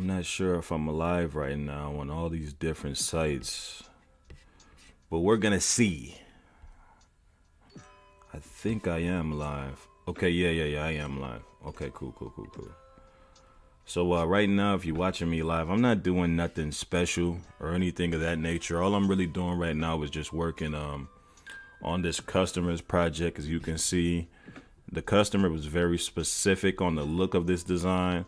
I'm not sure if I'm alive right now on all these different sites, but we're gonna see. I think I am live. Okay, yeah, I am live. Okay, cool. So right now, if you're watching me live, I'm not doing nothing special or anything of that nature. All I'm really doing right now is just working on this customer's project. As you can see, the customer was very specific on the look of this design.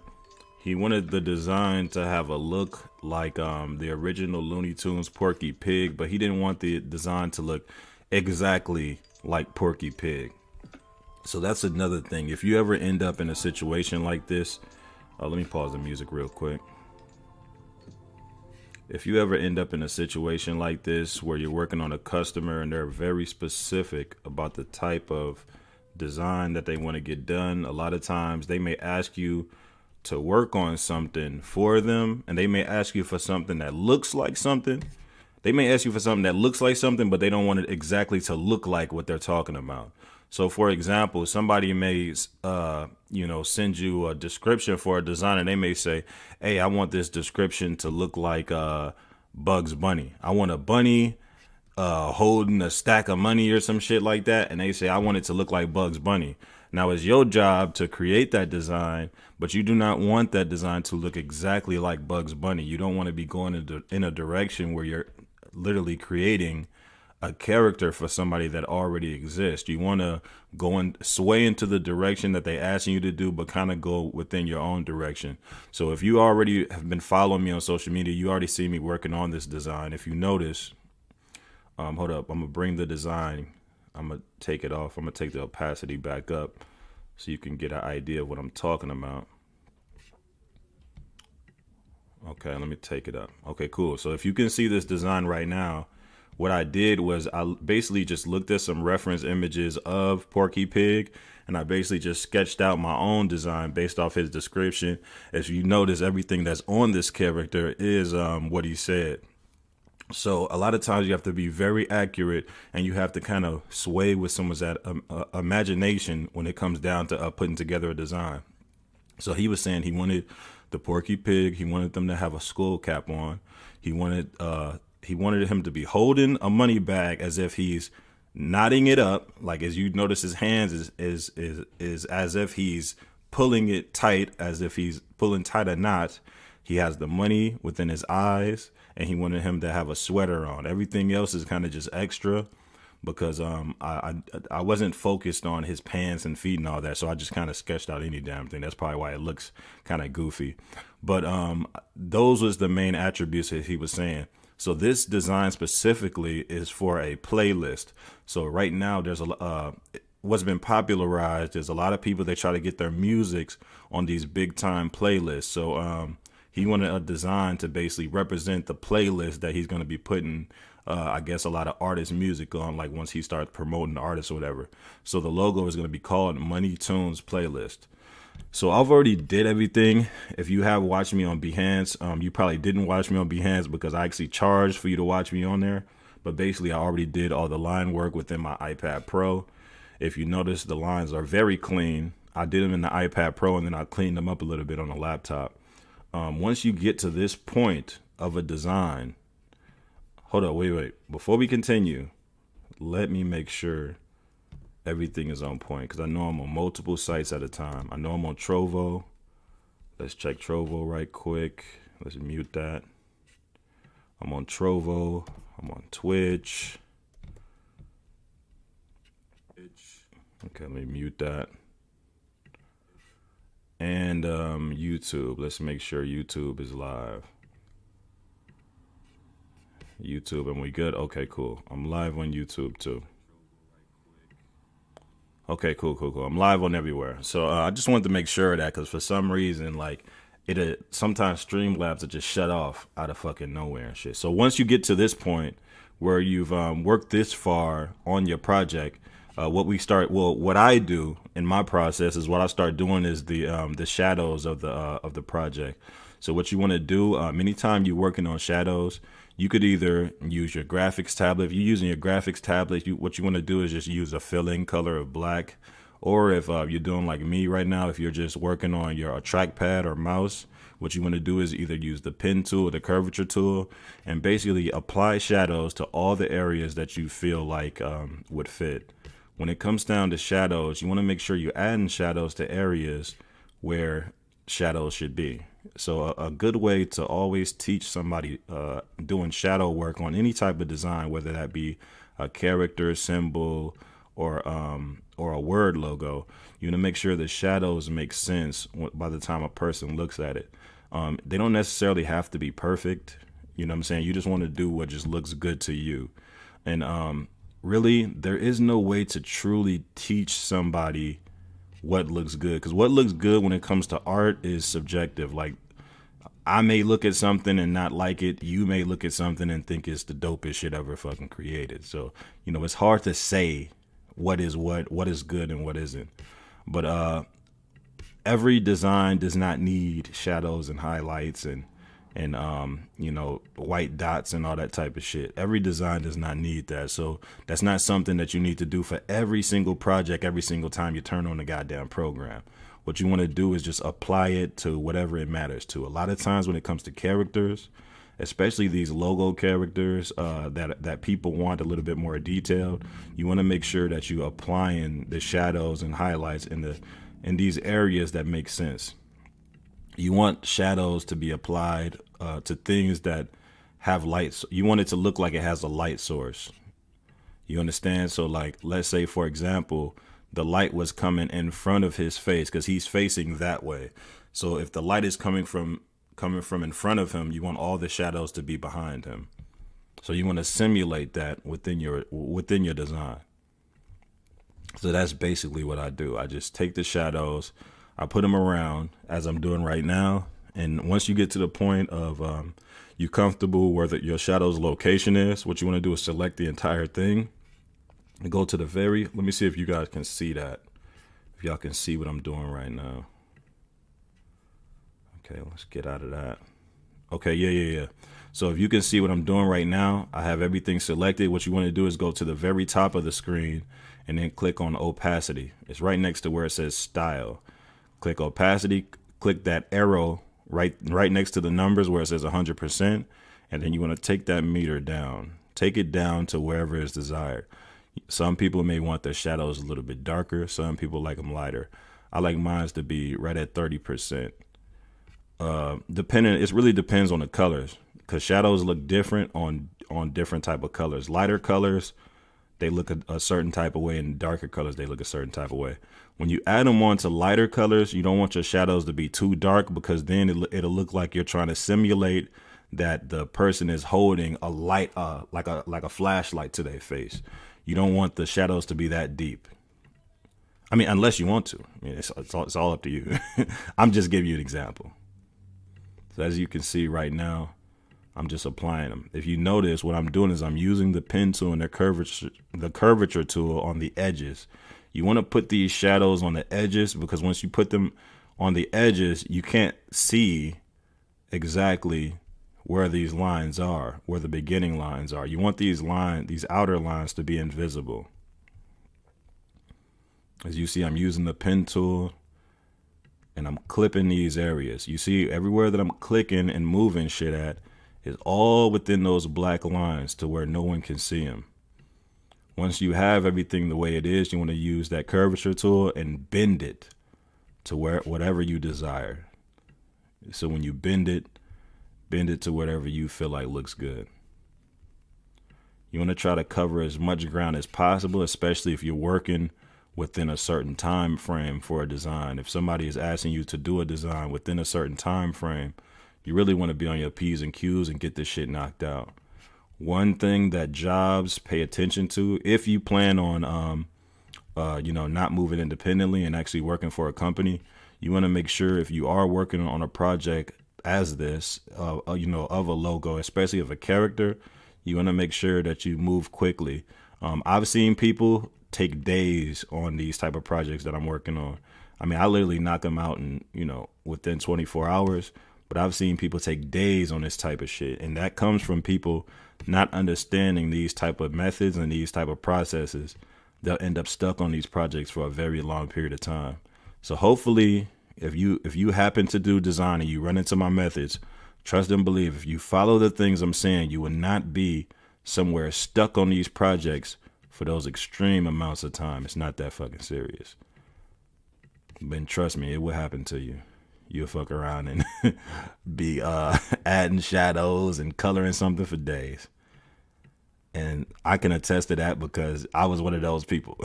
He wanted the design to have a look like the original Looney Tunes Porky Pig, but he didn't want the design to look exactly like Porky Pig. So that's another thing. If you ever end up in a situation like this, let me pause the music real quick. If you ever end up in a situation like this where you're working on a customer and they're very specific about the type of design that they want to get done, a lot of times they may ask you to work on something for them, and they may ask you for something that looks like something. They may ask you for something that looks like something, but they don't want it exactly to look like what they're talking about. So, for example, somebody may, send you a description for a design, and they may say, "Hey, I want this description to look like Bugs Bunny. I want a bunny holding a stack of money or some shit like that," and they say, "I want it to look like Bugs Bunny." Now, it's your job to create that design, but you do not want that design to look exactly like Bugs Bunny. You don't want to be going in a direction where you're literally creating a character for somebody that already exists. You want to go and sway into the direction that they asking you to do, but kind of go within your own direction. So if you already have been following me on social media, you already see me working on this design. If you notice, hold up, I'm gonna bring the design. I'm gonna take it off. I'm gonna take the opacity back up so you can get an idea of what I'm talking about. Okay, let me take it up. Okay, cool. So if you can see this design right now, what I did was I basically just looked at some reference images of Porky Pig, and I basically just sketched out my own design based off his description. As you notice, everything that's on this character is what he said. So a lot of times you have to be very accurate, and you have to kind of sway with someone's imagination when it comes down to putting together a design. So he was saying he wanted the Porky Pig. He wanted them to have a skull cap on. He wanted him to be holding a money bag as if he's knotting it up. Like, as you notice, his hands is as if he's pulling it tight, as if he's pulling tight a knot. He has the money within his eyes, and he wanted him to have a sweater on. Everything else is kind of just extra because I wasn't focused on his pants and feet and all that, so I just kind of sketched out any damn thing. That's probably why it looks kind of goofy. But those was the main attributes that he was saying. So this design specifically is for a playlist. So right now there's what's been popularized is a lot of people, they try to get their musics on these big time playlists. So he wanted a design to basically represent the playlist that he's going to be putting, I guess, a lot of artist music on, like once he starts promoting the artist or whatever. So the logo is going to be called Money Tunes Playlist. So I've already did everything. If you have watched me on Behance, you probably didn't watch me on Behance because I actually charged for you to watch me on there. But basically, I already did all the line work within my iPad Pro. If you notice, the lines are very clean. I did them in the iPad Pro, and then I cleaned them up a little bit on the laptop. Once you get to this point of a design, hold up, wait. Before we continue, let me make sure everything is on point, because I know I'm on multiple sites at a time. I know I'm on Trovo. Let's check Trovo right quick. Let's mute that. I'm on Trovo. I'm on Twitch. Okay, let me mute that. And YouTube. Let's make sure YouTube is live. YouTube, and we good? Okay, cool. I'm live on YouTube too. Okay, cool. I'm live on everywhere. So I just wanted to make sure of that, because for some reason, like, sometimes Streamlabs are just shut off out of fucking nowhere and shit. So once you get to this point where you've worked this far on your project, what I do in my process is what I start doing is the shadows of the project. So what you want to do, anytime you're working on shadows, you could either use your graphics tablet. If you're using your graphics tablet, what you want to do is just use a fill-in color of black, Or if you're doing like me right now, if you're just working on your trackpad or mouse, what you want to do is either use the pen tool or the curvature tool and basically apply shadows to all the areas that you feel like would fit. When it comes down to shadows, you want to make sure you're adding shadows to areas where shadows should be. So a good way to always teach somebody doing shadow work on any type of design, whether that be a character, symbol, or a word logo, you want to make sure the shadows make sense by the time a person looks at it. They don't necessarily have to be perfect. You know what I'm saying? You just want to do what just looks good to you. And really, there is no way to truly teach somebody what looks good, because what looks good when it comes to art is subjective. Like, I may look at something and not like it. You may look at something and think it's the dopest shit ever fucking created. So, it's hard to say what is good and what isn't. But every design does not need shadows and highlights and white dots and all that type of shit. Every design does not need that. So that's not something that you need to do for every single project, every single time you turn on the goddamn program. What you want to do is just apply it to whatever it matters to. A lot of times when it comes to characters, especially these logo characters that people want a little bit more detailed, you want to make sure that you applying the shadows and highlights in these areas that make sense. You want shadows to be applied to things that have lights. You want it to look like it has a light source. You understand? So like, let's say, for example, the light was coming in front of his face because he's facing that way. So if the light is coming from in front of him, you want all the shadows to be behind him. So you want to simulate that within your design. So that's basically what I do. I just take the shadows, I put them around as I'm doing right now. And once you get to the point of you comfortable where your shadow's location is, what you want to do is select the entire thing and go to let me see if you guys can see that. If y'all can see what I'm doing right now. Okay, let's get out of that. Okay, yeah. So if you can see what I'm doing right now, I have everything selected. What you want to do is go to the very top of the screen and then click on opacity. It's right next to where it says style. Click opacity, click that arrow right next to the numbers where it says 100%, and then you want to take that meter down. Take it down to wherever is desired. Some people may want their shadows a little bit darker. Some people like them lighter. I like mine to be right at 30%. It really depends on the colors, because shadows look different on different type of colors. Lighter colors, they look a certain type of way, and darker colors, they look a certain type of way. When you add them on to lighter colors, you don't want your shadows to be too dark, because then it'll look like you're trying to simulate that the person is holding a light, like a flashlight to their face. You don't want the shadows to be that deep. I mean, unless you want to. I mean, it's all up to you. I'm just giving you an example. So as you can see right now, I'm just applying them. If you notice, what I'm doing is I'm using the pen tool and the curvature tool on the edges. You want to put these shadows on the edges, because once you put them on the edges, you can't see exactly where these lines are, where the beginning lines are. You want these outer lines to be invisible. As you see, I'm using the pen tool and I'm clipping these areas. You see, everywhere that I'm clicking and moving shit at is all within those black lines to where no one can see them. Once you have everything the way it is, you want to use that curvature tool and bend it to whatever you desire. So when you bend it to whatever you feel like looks good. You want to try to cover as much ground as possible, especially if you're working within a certain time frame for a design. If somebody is asking you to do a design within a certain time frame, you really want to be on your P's and Q's and get this shit knocked out. One thing that jobs pay attention to, if you plan on not moving independently and actually working for a company, you want to make sure, if you are working on a project as this, of a logo, especially of a character, you want to make sure that you move quickly. I've seen people take days on these type of projects that I'm working on. I mean, I literally knock them out in, within 24 hours, but I've seen people take days on this type of shit. And that comes from people not understanding these type of methods and these type of processes. they'll end up stuck on these projects for a very long period of time. So hopefully, if you happen to do design and you run into my methods, trust and believe, if you follow the things I'm saying, you will not be somewhere stuck on these projects for those extreme amounts of time. It's not that fucking serious. But trust me, it will happen to you. You'll fuck around and be adding shadows and coloring something for days. And I can attest to that because I was one of those people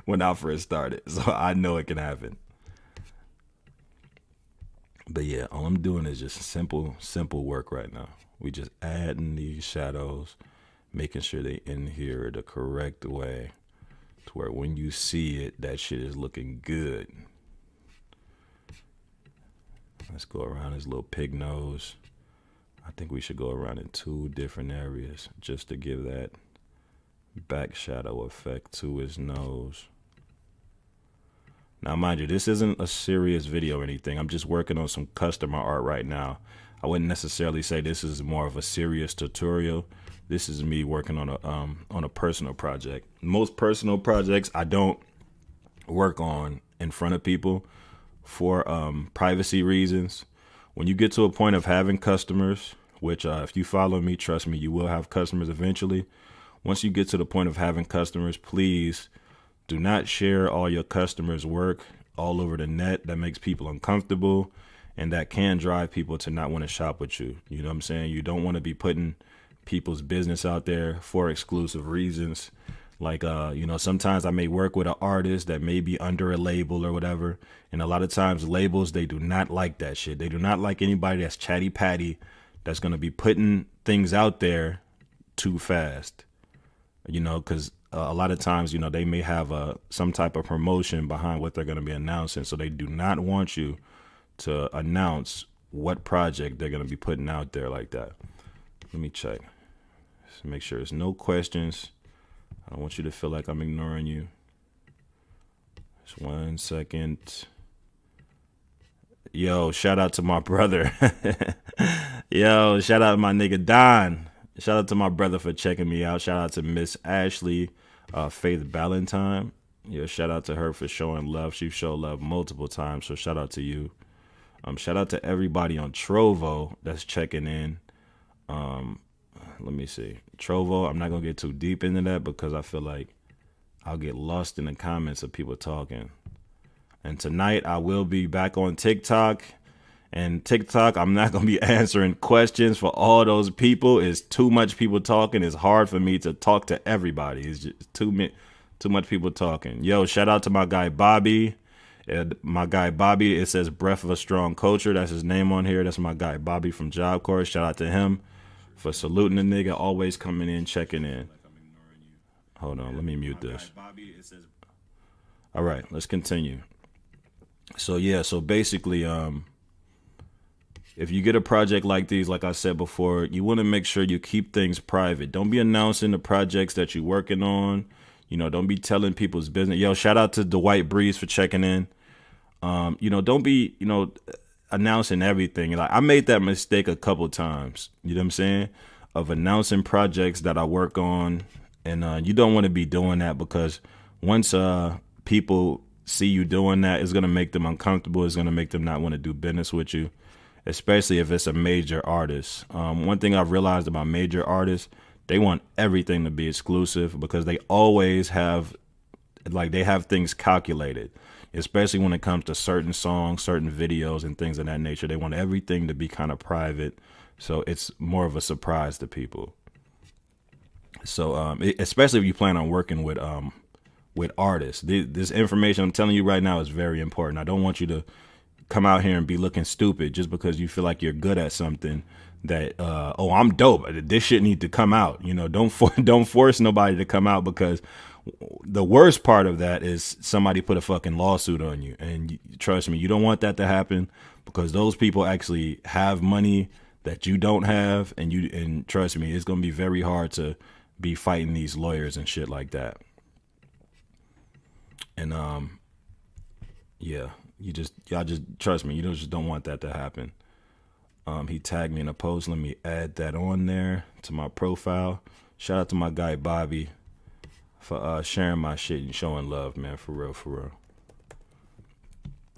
when I first started. So I know it can happen. But yeah, all I'm doing is just simple work right now. We just adding these shadows, making sure they in here the correct way to where when you see it, that shit is looking good. Let's go around his little pig nose. I think we should go around in 2 different areas just to give that back shadow effect to his nose. Now, mind you, this isn't a serious video or anything. I'm just working on some customer art right now. I wouldn't necessarily say this is more of a serious tutorial. This is me working on a personal project. Most personal projects I don't work on in front of people for privacy reasons. When you get to a point of having customers, which if you follow me, trust me, you will have customers eventually. Once you get to the point of having customers, please do not share all your customers' work all over the net. That makes people uncomfortable, and that can drive people to not want to shop with you. You know what I'm saying? You don't want to be putting people's business out there for exclusive reasons. Like, sometimes I may work with an artist that may be under a label or whatever. And a lot of times labels, they do not like that shit. They do not like anybody that's chatty patty, that's going to be putting things out there too fast. Because a lot of times, they may have some type of promotion behind what they're going to be announcing. So they do not want you to announce what project they're going to be putting out there like that. Let me check. Just make sure there's no questions. I don't want you to feel like I'm ignoring you. Just 1 second. Yo, shout out to my brother. Yo, shout out to my nigga Don. Shout out to my brother for checking me out. Shout out to Miss Ashley Faith Ballantyne. Yo, shout out to her for showing love. She showed love multiple times, so shout out to you. Shout out to everybody on Trovo that's checking in. Let me see. Trovo, I'm not going to get too deep into that because I feel like I'll get lost in the comments of people talking. And tonight I will be back on TikTok. And TikTok, I'm not going to be answering questions for all those people. It's too much people talking. It's hard for me to talk to everybody. It's just too much people talking. Yo, shout out to my guy Bobby. It says Breath of a Strong Culture. That's his name on here. That's my guy Bobby from Job Corps. Shout out to him for saluting the nigga, always coming in, checking in. Hold on, let me mute this. All right, let's continue. So yeah, so basically, if you get a project like these, like I said before, you want to make sure you keep things private. Don't be announcing the projects that you're working on. Don't be telling people's business. Yo, shout out to Dwight Breeze for checking in. Don't be, announcing everything. Like, I made that mistake a couple times, you know what I'm saying, of announcing projects that I work on. And you don't want to be doing that because once people see you doing that, it's going to make them uncomfortable. It's going to make them not want to do business with you, especially if it's a major artist. One thing I've realized about major artists, they want everything to be exclusive because they always have, they have things calculated. Especially when it comes to certain songs, certain videos, and things of that nature. They want everything to be kind of private, so it's more of a surprise to people. So, especially if you plan on working with artists, this information I'm telling you right now is very important. I don't want you to come out here and be looking stupid just because you feel like you're good at something. That I'm dope. This shit need to come out. Don't force nobody to come out because the worst part of that is somebody put a fucking lawsuit on you. And trust me, you don't want that to happen because those people actually have money that you don't have. And trust me, it's going to be very hard to be fighting these lawyers and shit like that. And, yeah, y'all just trust me. You just don't want that to happen. He tagged me in a post. Let me add that on there to my profile. Shout out to my guy, Bobby. for sharing my shit and showing love, man. For real, for real.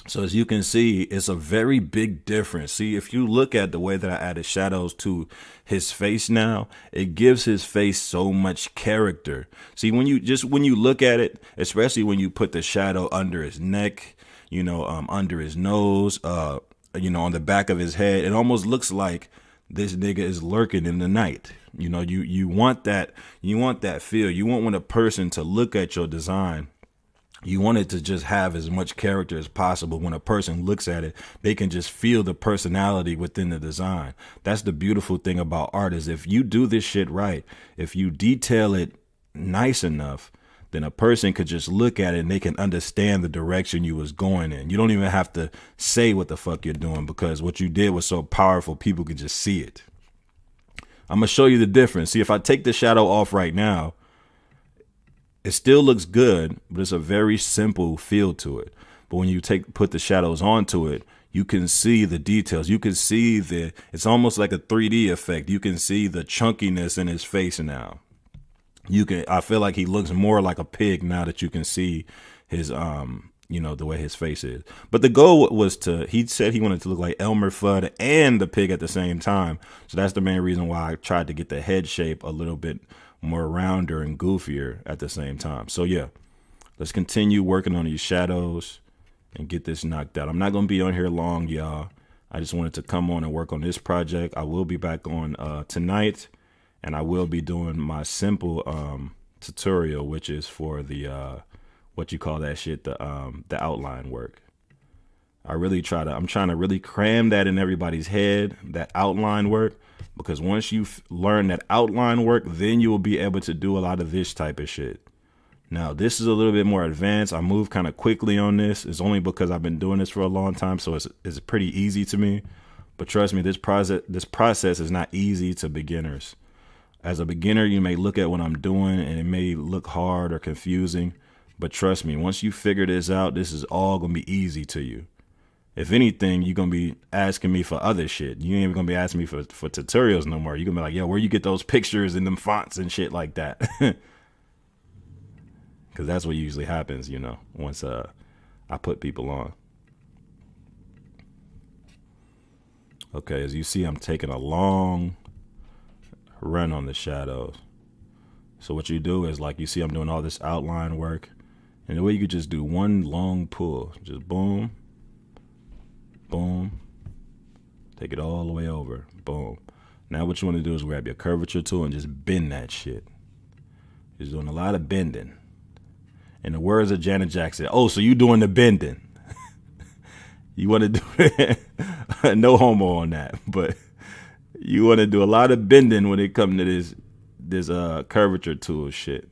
So as you can see, it's a very big difference. See, if you look at the way that I added shadows to his face now, it gives his face so much character. See, when you look at it, especially when you put the shadow under his neck, under his nose, on the back of his head, it almost looks like this nigga is lurking in the night. You want that feel. You want when a person to look at your design, you want it to just have as much character as possible. When a person looks at it, they can just feel the personality within the design. That's the beautiful thing about art, is if you do this shit right, if you detail it nice enough, then a person could just look at it and they can understand the direction you was going in. You don't even have to say what the fuck you're doing, because what you did was so powerful, people could just see it. I'm going to show you the difference. See, if I take the shadow off right now, it still looks good, but it's a very simple feel to it. But when you put the shadows onto it, you can see the details. You can see it's almost like a 3D effect. You can see the chunkiness in his face now. I feel like he looks more like a pig now that you can see his, the way his face is. But the goal was he said he wanted to look like Elmer Fudd and the pig at the same time. So that's the main reason why I tried to get the head shape a little bit more rounder and goofier at the same time. So yeah, let's continue working on these shadows and get this knocked out. I'm not going to be on here long, y'all. I just wanted to come on and work on this project. I will be back on tonight, and I will be doing my simple tutorial, which is for the what you call that shit, the outline work. I'm trying to really cram that in everybody's head, that outline work, because once you learn that outline work, then you will be able to do a lot of this type of shit. Now, this is a little bit more advanced. I move kind of quickly on this. It's only because I've been doing this for a long time, so it's pretty easy to me. But trust me, this process is not easy to beginners. As a beginner, you may look at what I'm doing and it may look hard or confusing. But trust me, once you figure this out, this is all going to be easy to you. If anything, you're going to be asking me for other shit. You ain't even going to be asking me for tutorials no more. You're going to be like, yo, where you get those pictures and them fonts and shit like that? Because that's what usually happens, once I put people on. Okay, as you see, I'm taking a long run on the shadows. So what you do is, like, you see I'm doing all this outline work. And the way you could just do one long pull. Just boom. Boom. Take it all the way over. Boom. Now what you want to do is grab your curvature tool and just bend that shit. Just doing a lot of bending. In the words of Janet Jackson, oh, so you doing the bending. You want to do it. No homo on that. But you want to do a lot of bending when it comes to this curvature tool shit.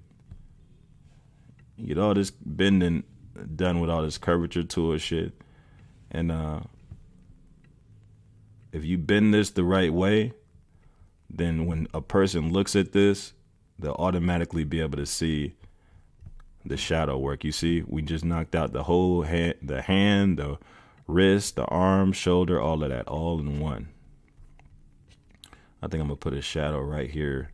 You get all this bending done with all this curvature tool shit. And if you bend this the right way, then when a person looks at this, they'll automatically be able to see the shadow work. You see, we just knocked out the whole hand, the wrist, the arm, shoulder, all of that, all in one. I think I'm going to put a shadow right here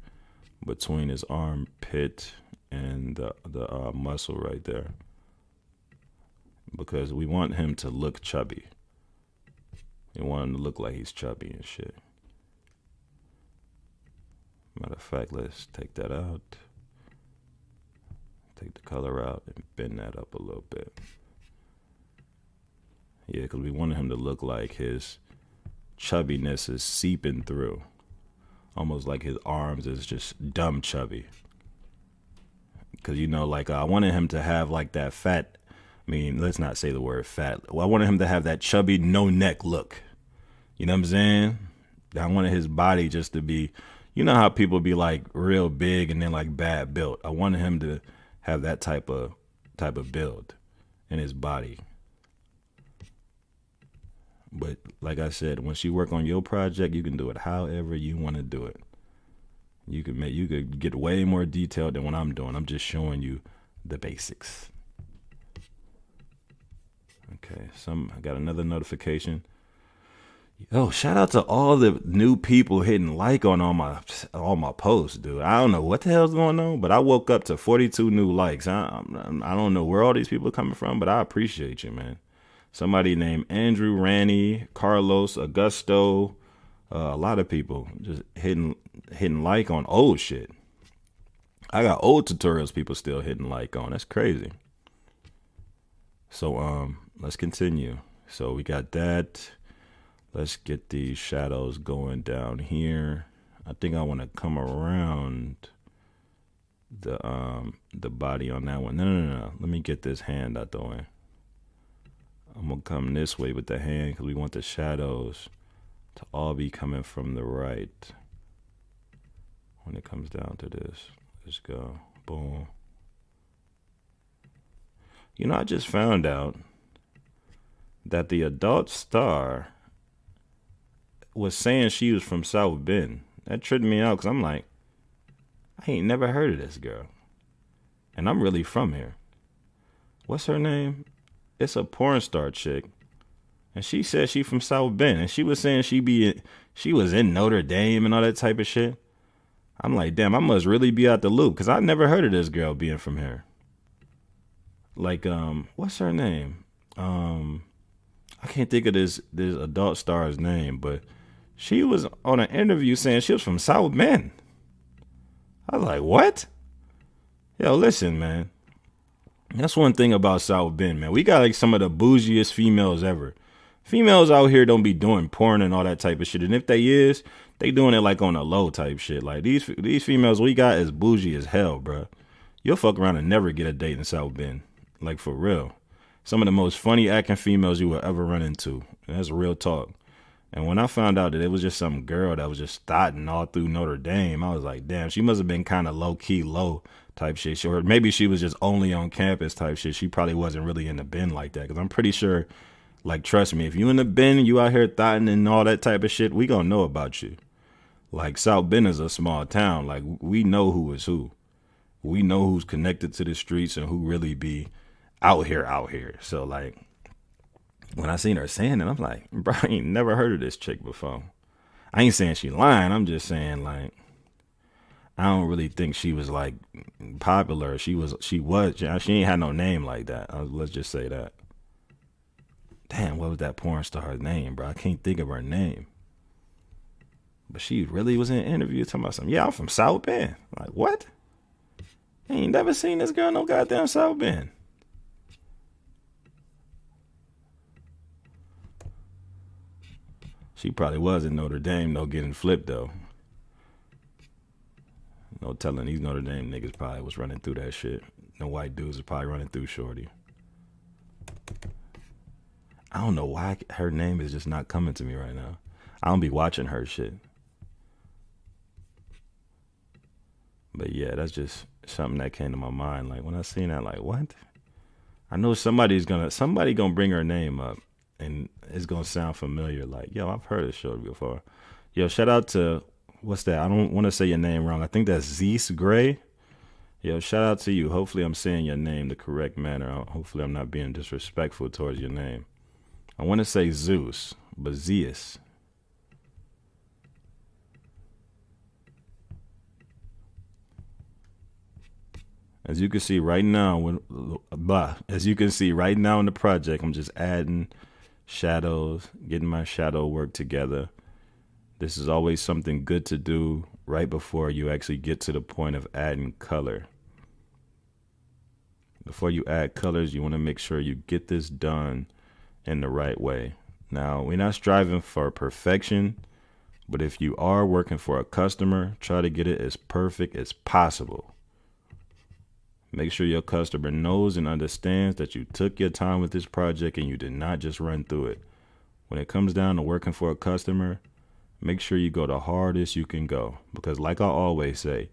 between his armpit and the muscle right there, because we want him to look chubby. We want him to look like he's chubby and shit. Matter of fact, let's take that out. Take the color out and bend that up a little bit. Yeah, because we want him to look like his chubbiness is seeping through. Almost like his arms is just dumb chubby. Because, I wanted him to have like that fat, let's not say the word fat. Well, I wanted him to have that chubby, no neck look. You know what I'm saying? I wanted his body just to be, how people be like real big and then like bad built. I wanted him to have that type of build in his body. But like I said, once you work on your project, you can do it however you want to do it. You could get way more detailed than what I'm doing. I'm just showing you the basics. Okay, I got another notification. Yo, shout out to all the new people hitting like on all my posts, dude. I don't know what the hell's going on, but I woke up to 42 new likes. I don't know where all these people are coming from, but I appreciate you, man. Somebody named Andrew, Ranny, Carlos, Augusto, a lot of people just hitting like on old shit. I got old tutorials people still hitting like on. That's crazy. So let's continue. So we got that. Let's get these shadows going down here. I think I want to come around the body on that one. No. Let me get this hand out the way. I'm gonna come this way with the hand because we want the shadows to all be coming from the right. When it comes down to this, let's go. Boom. You know, I just found out that the adult star was saying she was from South Bend. That tripped me out because I'm like, I ain't never heard of this girl. And I'm really from here. What's her name? It's a porn star chick. And she said she from South Bend. And she was saying she was in Notre Dame and all that type of shit. I'm like, damn, I must really be out the loop because I never heard of this girl being from here. Like, what's her name? I can't think of this adult star's name, but she was on an interview saying she was from South Bend. I was like, what? Yo, listen, man. That's one thing about South Bend, man. We got like some of the bougiest females ever. Females out here don't be doing porn and all that type of shit. And if they is, they doing it like on a low type shit. Like these females we got is bougie as hell, bro. You'll fuck around and never get a date in South Bend. Like for real. Some of the most funny acting females you will ever run into. And that's real talk. And when I found out that it was just some girl that was just thotting all through Notre Dame, I was like, damn, she must have been kind of low-key low type shit. Or maybe she was just only on campus type shit. She probably wasn't really in the Bend like that. Because I'm pretty sure, like, trust me, if you in the Bend, you out here thotting and all that type of shit, we gonna know about you. Like, South Bend is a small town. Like, we know who is who. We know who's connected to the streets and who really be out here. So, like, when I seen her saying it, I'm like, bro, I ain't never heard of this chick before. I ain't saying she lying. I'm just saying, like, I don't really think she was, like, popular. She ain't had no name like that. Let's just say that. Damn, what was that porn star's name, bro? I can't think of her name. But she really was in an interview talking about something. Yeah, I'm from South Bend. Like, what? I ain't never seen this girl no goddamn South Bend. She probably was in Notre Dame, though, getting flipped, though. No telling these Notre Dame niggas probably was running through that shit. No white dudes was probably running through Shorty. I don't know why her name is just not coming to me right now. I don't be watching her shit. But yeah, that's just something that came to my mind. Like when I seen that, like, what? I know somebody gonna bring her name up and it's gonna sound familiar. Like, yo, I've heard of Shorty before. Yo, shout out to, what's that? I don't want to say your name wrong. I think that's Zeus Gray. Yo, shout out to you. Hopefully I'm saying your name the correct manner. Hopefully I'm not being disrespectful towards your name. I want to say Zeus, but Zeus. As you can see right now, in the project, I'm just adding shadows, getting my shadow work together. This is always something good to do right before you actually get to the point of adding color. Before you add colors, you want to make sure you get this done in the right way. Now, we're not striving for perfection, but if you are working for a customer, try to get it as perfect as possible. Make sure your customer knows and understands that you took your time with this project and you did not just run through it. When it comes down to working for a customer, make sure you go the hardest you can go. Because like I always say,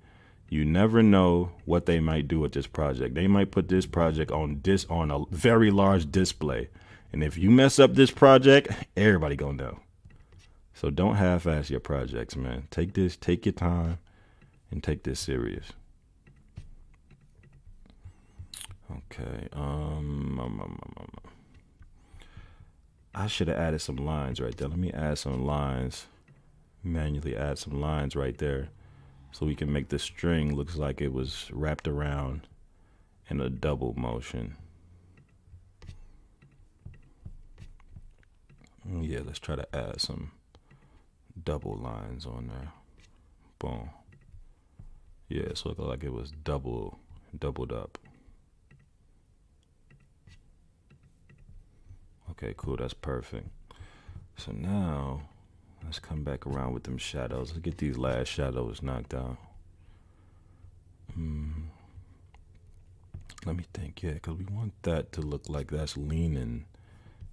you never know what they might do with this project. They might put this project on a very large display. And if you mess up this project, everybody gonna know. So don't half-ass your projects, man. Take your time, and take this serious. Okay. I should have added some lines right there. Let me add some lines. Manually add some lines right there so we can make the string looks like it was wrapped around in a double motion. Yeah, let's try to add some double lines on there. Boom. Yeah, so it looked like it was doubled up. Okay, cool, that's perfect. So now let's come back around with them shadows. Let's get these last shadows knocked out. Let me think, yeah, because we want that to look like that's leaning.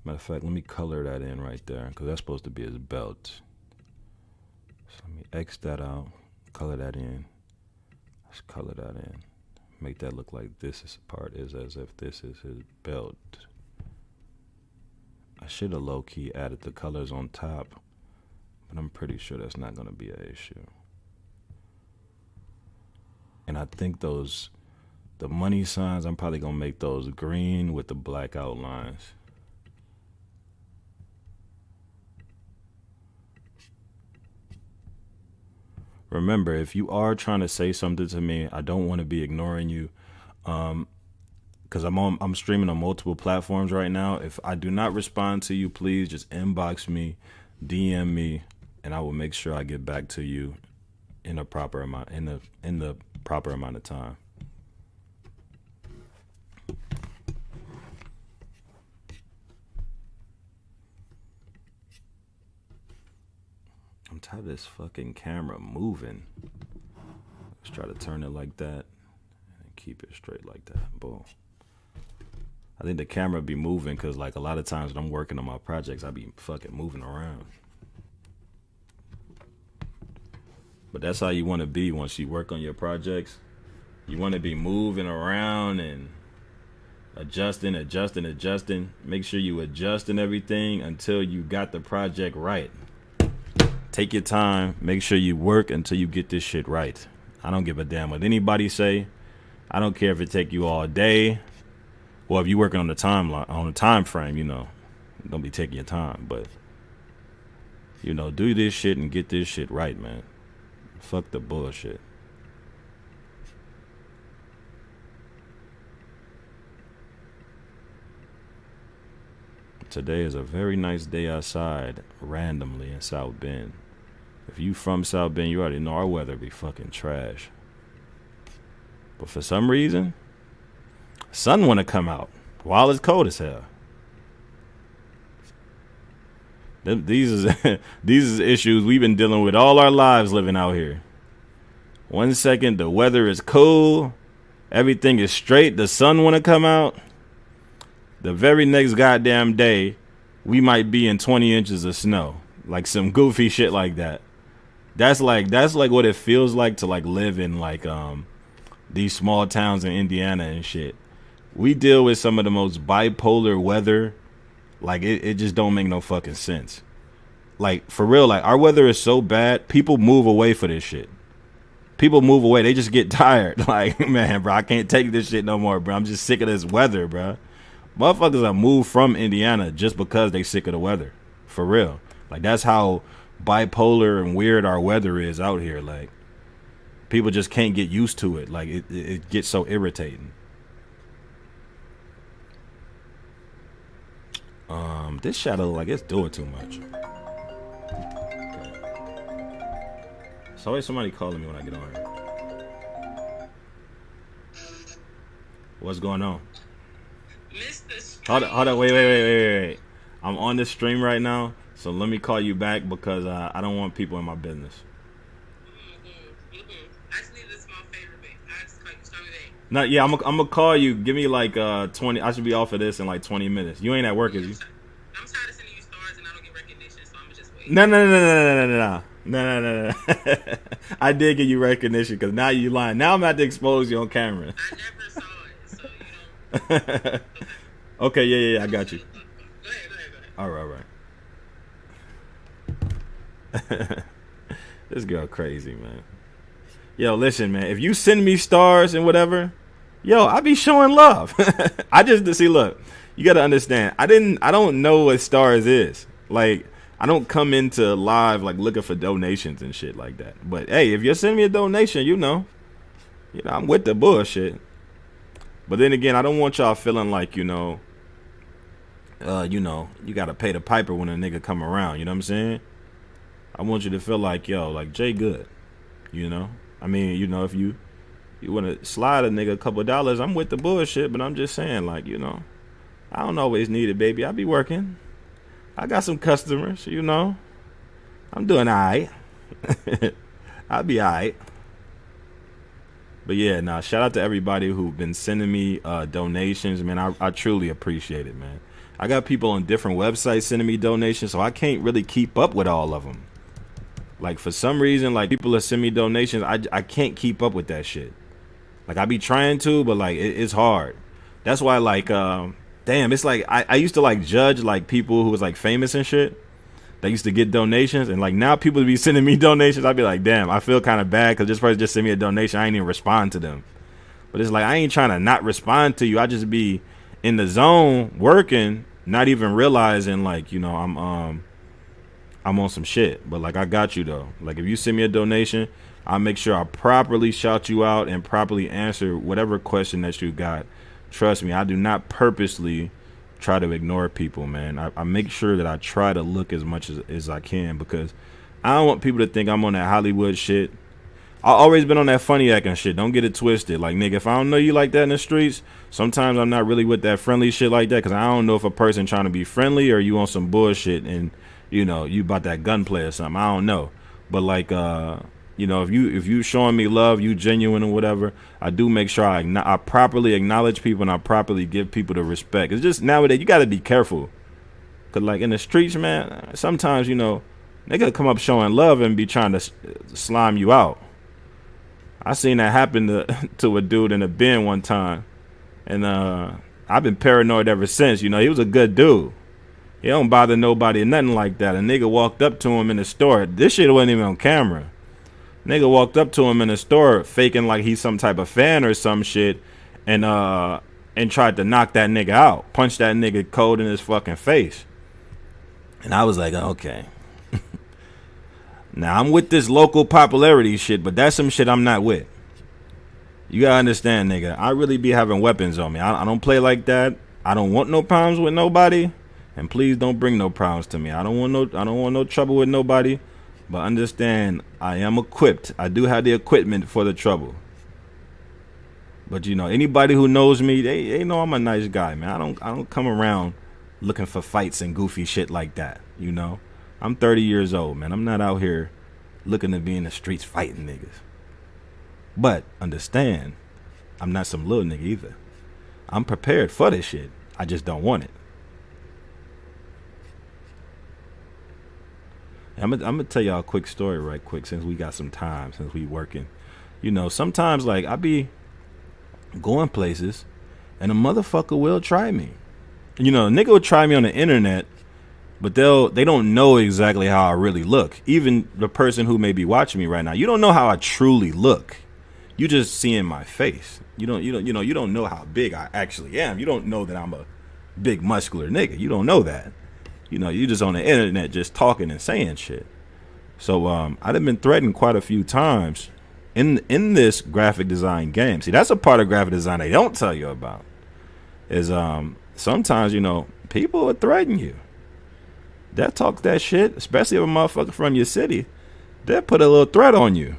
Matter of fact, let me color that in right there, because that's supposed to be his belt. So let me X that out, color that in. Let's color that in. Make that look like this part is as if this is his belt. I should have low-key added the colors on top, but I'm pretty sure that's not going to be an issue. And I think the money signs, I'm probably going to make those green with the black outlines. Remember, if you are trying to say something to me, I don't want to be ignoring you. Because I'm streaming on multiple platforms right now. If I do not respond to you, please just inbox me, DM me, and I will make sure I get back to you in a proper amount in the proper amount of time. I'm tired of this fucking camera moving. Let's try to turn it like that and keep it straight like that. Boom. I think the camera be moving because like a lot of times when I'm working on my projects, I be fucking moving around. But that's how you want to be once you work on your projects. You want to be moving around and adjusting. Make sure you adjusting everything until you got the project right. Take your time. Make sure you work until you get this shit right. I don't give a damn what anybody say. I don't care if it take you all day. Well, if you're working on the time frame, you know, don't be taking your time. But, you know, do this shit and get this shit right, man. Fuck the bullshit. Today is a very nice day outside, randomly in South Bend. If you from South Bend, you already know our weather be fucking trash. But for some reason, sun want to come out while it's cold as hell. These is issues we've been dealing with all our lives living out here. 1 second the weather is cool, everything is straight, the sun want to come out. The very next goddamn day, we might be in 20 inches of snow, like some goofy shit like that. That's like what it feels like to like live in like these small towns in Indiana and shit. We deal with some of the most bipolar weather. Like it just don't make no fucking sense. Like for real, like our weather is so bad, people move away for this shit. People move away, they just get tired. Like, man, bro, I can't take this shit no more, bro. I'm just sick of this weather, bro. Motherfuckers have moved from Indiana just because they sick of the weather. For real. Like that's how bipolar and weird our weather is out here. Like people just can't get used to it. Like it gets so irritating. This shadow, like it's doing too much. It's always somebody calling me when I get on here. What's going on? Hold on, wait. I'm on this stream right now, so let me call you back because I don't want people in my business. I just need a small favor, babe. I just call you back. No, yeah, I'm gonna call you. Give me like 20. I should be off of this in like 20 minutes. You ain't at work, is you? I'm tired of sending you stars and I don't get recognition, so I'm just waiting. No. I did give you recognition because now you lying. Now I'm about to expose you on camera. I never saw it, so you don't. Okay, yeah, I got you. Go ahead. All right. This girl crazy, man. Yo, listen, man. If you send me stars and whatever, Yo, I be showing love. I just see. Look, you got to understand. I don't know what stars is. Like, I don't come into live like looking for donations and shit like that. But hey, if you're sending me a donation, I'm with the bullshit. But then again, I don't want y'all feeling like you gotta pay the piper when a nigga come around. You know what I'm saying? I want you to feel like, yo, like Jay good. You know? I mean, if you want to slide a nigga a couple of dollars, I'm with the bullshit, but I'm just saying, like, I don't always need it, baby. I be working. I got some customers, I'm doing all right. I'll be all right. But yeah, nah, shout out to everybody who've been sending me donations, man. I truly appreciate it, man. I got people on different websites sending me donations, so I can't really keep up with all of them. Like, for some reason, like, people that send me donations, I can't keep up with that shit. Like, I be trying to, but, like, it's hard. That's why, like, damn, it's like, I used to, like, judge, like, people who was, like, famous and shit. They used to get donations, and, like, now people be sending me donations. I'd be like, damn, I feel kind of bad because this person just sent me a donation. I ain't even respond to them. But it's like, I ain't trying to not respond to you. I just be in the zone working, not even realizing, like, I'm on some shit. But, like, I got you, though. Like, if you send me a donation, I'll make sure I properly shout you out and properly answer whatever question that you got. Trust me, I do not purposely try to ignore people, man. I make sure that I try to look as much as I can because I don't want people to think I'm on that Hollywood shit. I always been on that funny acting shit. Don't get it twisted. Like, nigga, if I don't know you like that in the streets, sometimes I'm not really with that friendly shit like that because I don't know if a person trying to be friendly or you on some bullshit and, you about that gunplay or something. I don't know. But, like, if you showing me love, you genuine or whatever, I do make sure I properly acknowledge people and I properly give people the respect. It's just nowadays you got to be careful, cause like in the streets, man, sometimes they gotta come up showing love and be trying to slime you out. I seen that happen to a dude in a bin one time, and I've been paranoid ever since. He was a good dude. He don't bother nobody or nothing like that. A nigga walked up to him in the store. This shit wasn't even on camera. Nigga walked up to him in the store faking like he's some type of fan or some shit and tried to knock that nigga out. Punch that nigga cold in his fucking face. And I was like, okay. Now I'm with this local popularity shit, but that's some shit I'm not with. You gotta understand, nigga. I really be having weapons on me. I don't play like that. I don't want no problems with nobody. And please don't bring no problems to me. I don't want no trouble with nobody. But understand, I am equipped. I do have the equipment for the trouble. But anybody who knows me, they know I'm a nice guy, man. I don't come around looking for fights and goofy shit like that. I'm 30 years old, man. I'm not out here looking to be in the streets fighting niggas. But understand, I'm not some little nigga either. I'm prepared for this shit. I just don't want it. I'm gonna tell y'all a quick story right quick since we got some time, since we working. Sometimes like I be going places and a motherfucker will try me. A nigga will try me on the internet, but they don't know exactly how I really look. Even the person who may be watching me right now, you don't know how I truly look. You just seeing my face. You don't know how big I actually am. You don't know that I'm a big muscular nigga. You don't know that. You just on the internet just talking and saying shit. So I've been threatened quite a few times in this graphic design game. See, that's a part of graphic design they don't tell you about. Is sometimes people will threaten you. They'll talk that shit, especially if a motherfucker from your city. They'll put a little threat on you.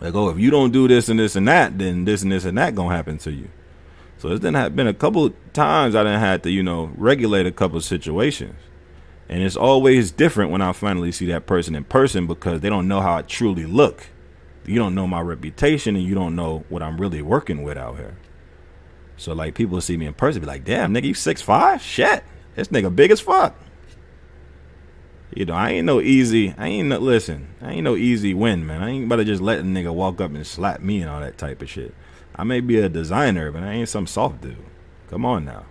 Like, oh, if you don't do this and this and that, then this and this and that gonna happen to you. So it's been a couple times I done had to, regulate a couple situations. And it's always different when I finally see that person in person because they don't know how I truly look. You don't know my reputation and you don't know what I'm really working with out here. So, like, people see me in person be like, damn, nigga, you 6'5"? Shit, this nigga big as fuck. I ain't no easy win, man. I ain't about to just let a nigga walk up and slap me and all that type of shit. I may be a designer, but I ain't some soft dude. Come on now.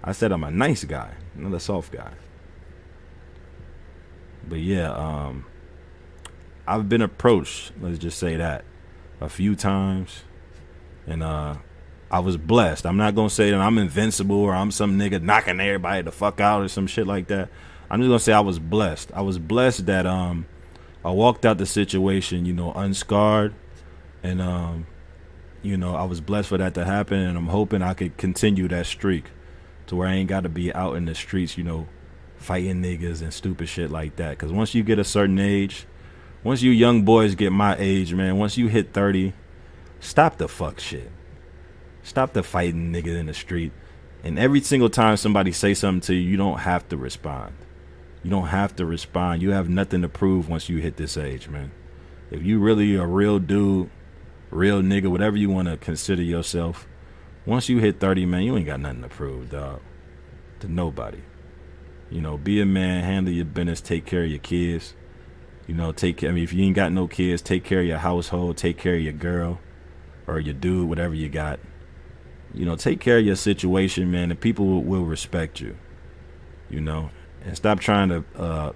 I said I'm a nice guy, not a soft guy. But yeah, I've been approached, let's just say that, a few times. And I was blessed. I'm not gonna say that I'm invincible or I'm some nigga knocking everybody the fuck out or some shit like that. I'm just gonna say I was blessed. I was blessed that I walked out the situation, unscarred, and I was blessed for that to happen, and I'm hoping I could continue that streak to where I ain't got to be out in the streets, fighting niggas and stupid shit like that. Cause once you get a certain age, once you young boys get my age, man, once you hit 30, stop the fuck shit. Stop the fighting nigga in the street. And every single time somebody say something to you, you don't have to respond. You don't have to respond. You have nothing to prove once you hit this age, man. If you really a real dude, real nigga, whatever you want to consider yourself, once you hit 30, man, you ain't got nothing to prove, dog. To nobody. Be a man, handle your business, take care of your kids. If you ain't got no kids, take care of your household, take care of your girl or your dude, whatever you got. Take care of your situation, man, and people will respect you, and stop trying to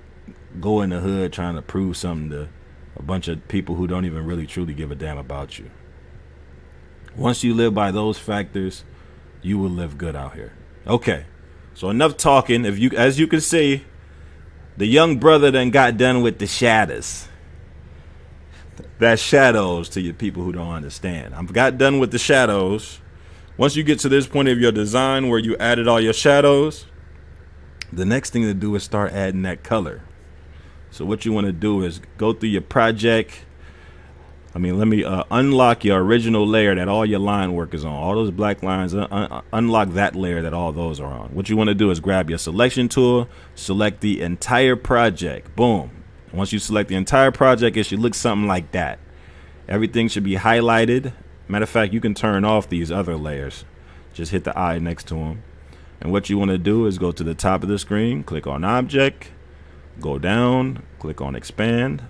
go in the hood trying to prove something to a bunch of people who don't even really truly give a damn about you. Once you live by those factors, you will live good out here. Okay, so enough talking. As you can see, the young brother then got done with the shadows. That's shadows to you people who don't understand. I've got done with the shadows. Once you get to this point of your design where you added all your shadows, the next thing to do is start adding that color. So what you want to do is go through your project. Let me unlock your original layer that all your line work is on. All those black lines, unlock that layer that all those are on. What you want to do is grab your selection tool, select the entire project. Boom. Once you select the entire project, it should look something like that. Everything should be highlighted. Matter of fact, you can turn off these other layers. Just hit the eye next to them. And what you want to do is go to the top of the screen, click on Object, go down, click on Expand,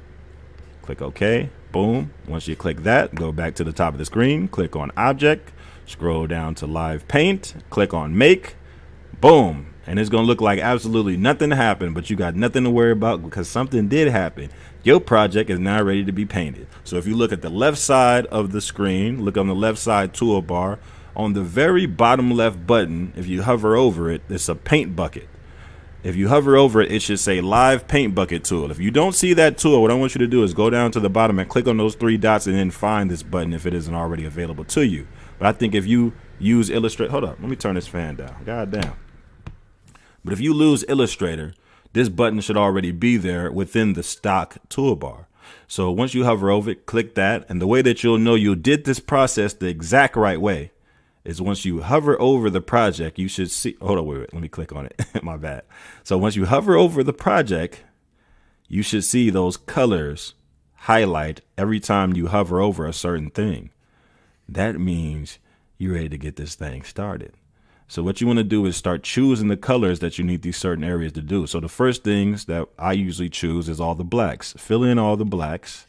click OK. Boom. Once you click that, go back to the top of the screen, click on Object, scroll down to Live Paint, click on Make. Boom. And it's going to look like absolutely nothing happened, but you got nothing to worry about because something did happen. Your project is now ready to be painted. So if you look at the left side of the screen, look on the left side toolbar, on the very bottom left button, if you hover over it, it's a paint bucket. If you hover over it, it should say Live Paint Bucket Tool. If you don't see that tool, what I want you to do is go down to the bottom and click on those three dots and then find this button if it isn't already available to you. But I think if you use Illustrator, hold up, let me turn this fan down. God damn. But if you lose Illustrator, this button should already be there within the stock toolbar. So once you hover over it, click that. And the way that you'll know you did this process the exact right way is once you hover over the project, you should see, hold on, wait, let me click on it. My bad. So once you hover over the project, you should see those colors highlight every time you hover over a certain thing. That means you're ready to get this thing started. So what you want to do is start choosing the colors that you need these certain areas to do. So the first things that I usually choose is all the blacks. Fill in all the blacks.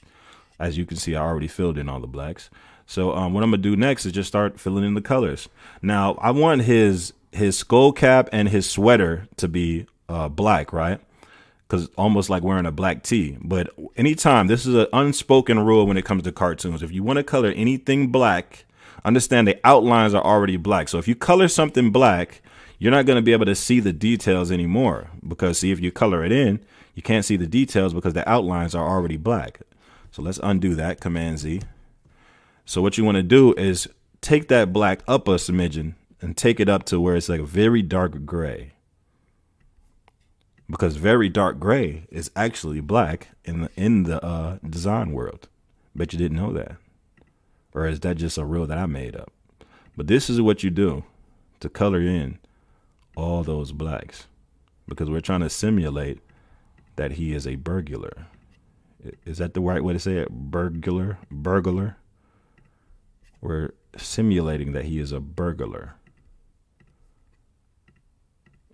As you can see, I already filled in all the blacks. So what I'm going to do next is just start filling in the colors. Now, I want his skull cap and his sweater to be black, right? Because almost like wearing a black tee. But anytime, this is an unspoken rule when it comes to cartoons. If you want to color anything black, understand the outlines are already black. So if you color something black, you're not going to be able to see the details anymore. Because see, if you color it in, you can't see the details because the outlines are already black. So let's undo that, Command Z. So what you want to do is take that black up a smidgen and take it up to where it's like a very dark gray. Because very dark gray is actually black in the design world. Bet you didn't know that. Or is that just a rule that I made up? But this is what you do to color in all those blacks. Because we're trying to simulate that he is a burglar. Is that the right way to say it? Burglar? We're simulating that he is a burglar.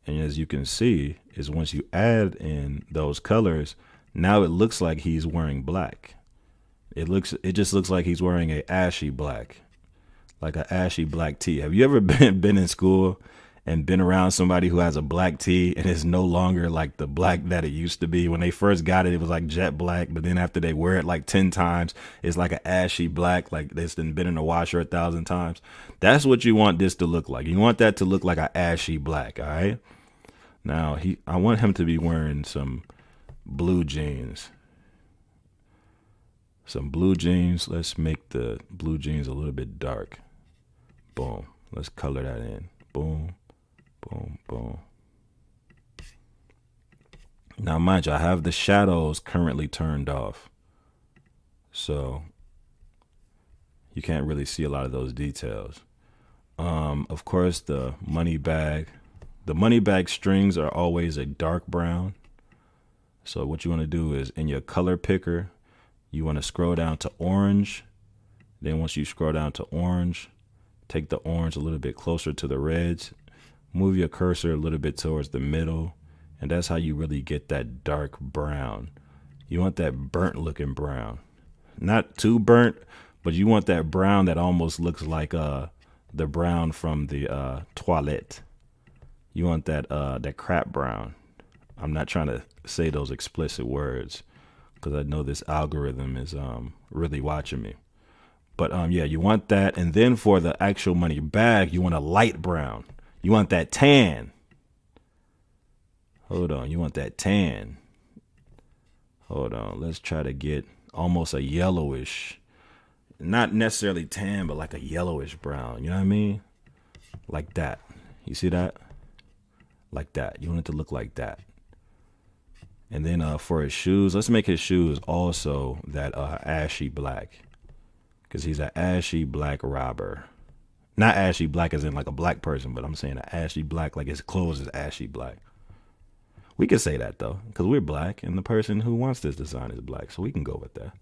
And as you can see, is once you add in those colors, now it looks like he's wearing black. It just looks like he's wearing a ashy black, like an ashy black tee. Have you ever been in school and been around somebody who has a black tee and it's no longer like the black that it used to be. When they first got it, it was like jet black, but then after they wear it like 10 times, it's like an ashy black, like it's been in the washer 1,000 times. That's what you want this to look like. You want that to look like an ashy black, all right? Now, I want him to be wearing some blue jeans. Some blue jeans. Let's make the blue jeans a little bit dark. Boom. Let's color that in. Boom, boom, boom. Now, mind you, I have the shadows currently turned off, so you can't really see a lot of those details. Of course, the money bag strings are always a dark brown. So what you want to do is in your color picker, you want to scroll down to orange. Then once you scroll down to orange, take the orange a little bit closer to the reds. Move your cursor a little bit towards the middle. And that's how you really get that dark brown. You want that burnt looking brown. Not too burnt, but you want that brown that almost looks like the brown from the toilette. You want that crap brown. I'm not trying to say those explicit words because I know this algorithm is really watching me. But yeah, you want that. And then for the actual money bag, you want a light brown. You want that tan. Hold on. You want that tan. Hold on. Let's try to get almost a yellowish, not necessarily tan, but like a yellowish brown. You know what I mean? Like that. You see that? Like that. You want it to look like that. And then for his shoes, let's make his shoes also that ashy black. Because he's an ashy black robber. Not ashy black as in like a black person, but I'm saying an ashy black like his clothes is ashy black. We could say that though, because we're black and the person who wants this design is black. So we can go with that.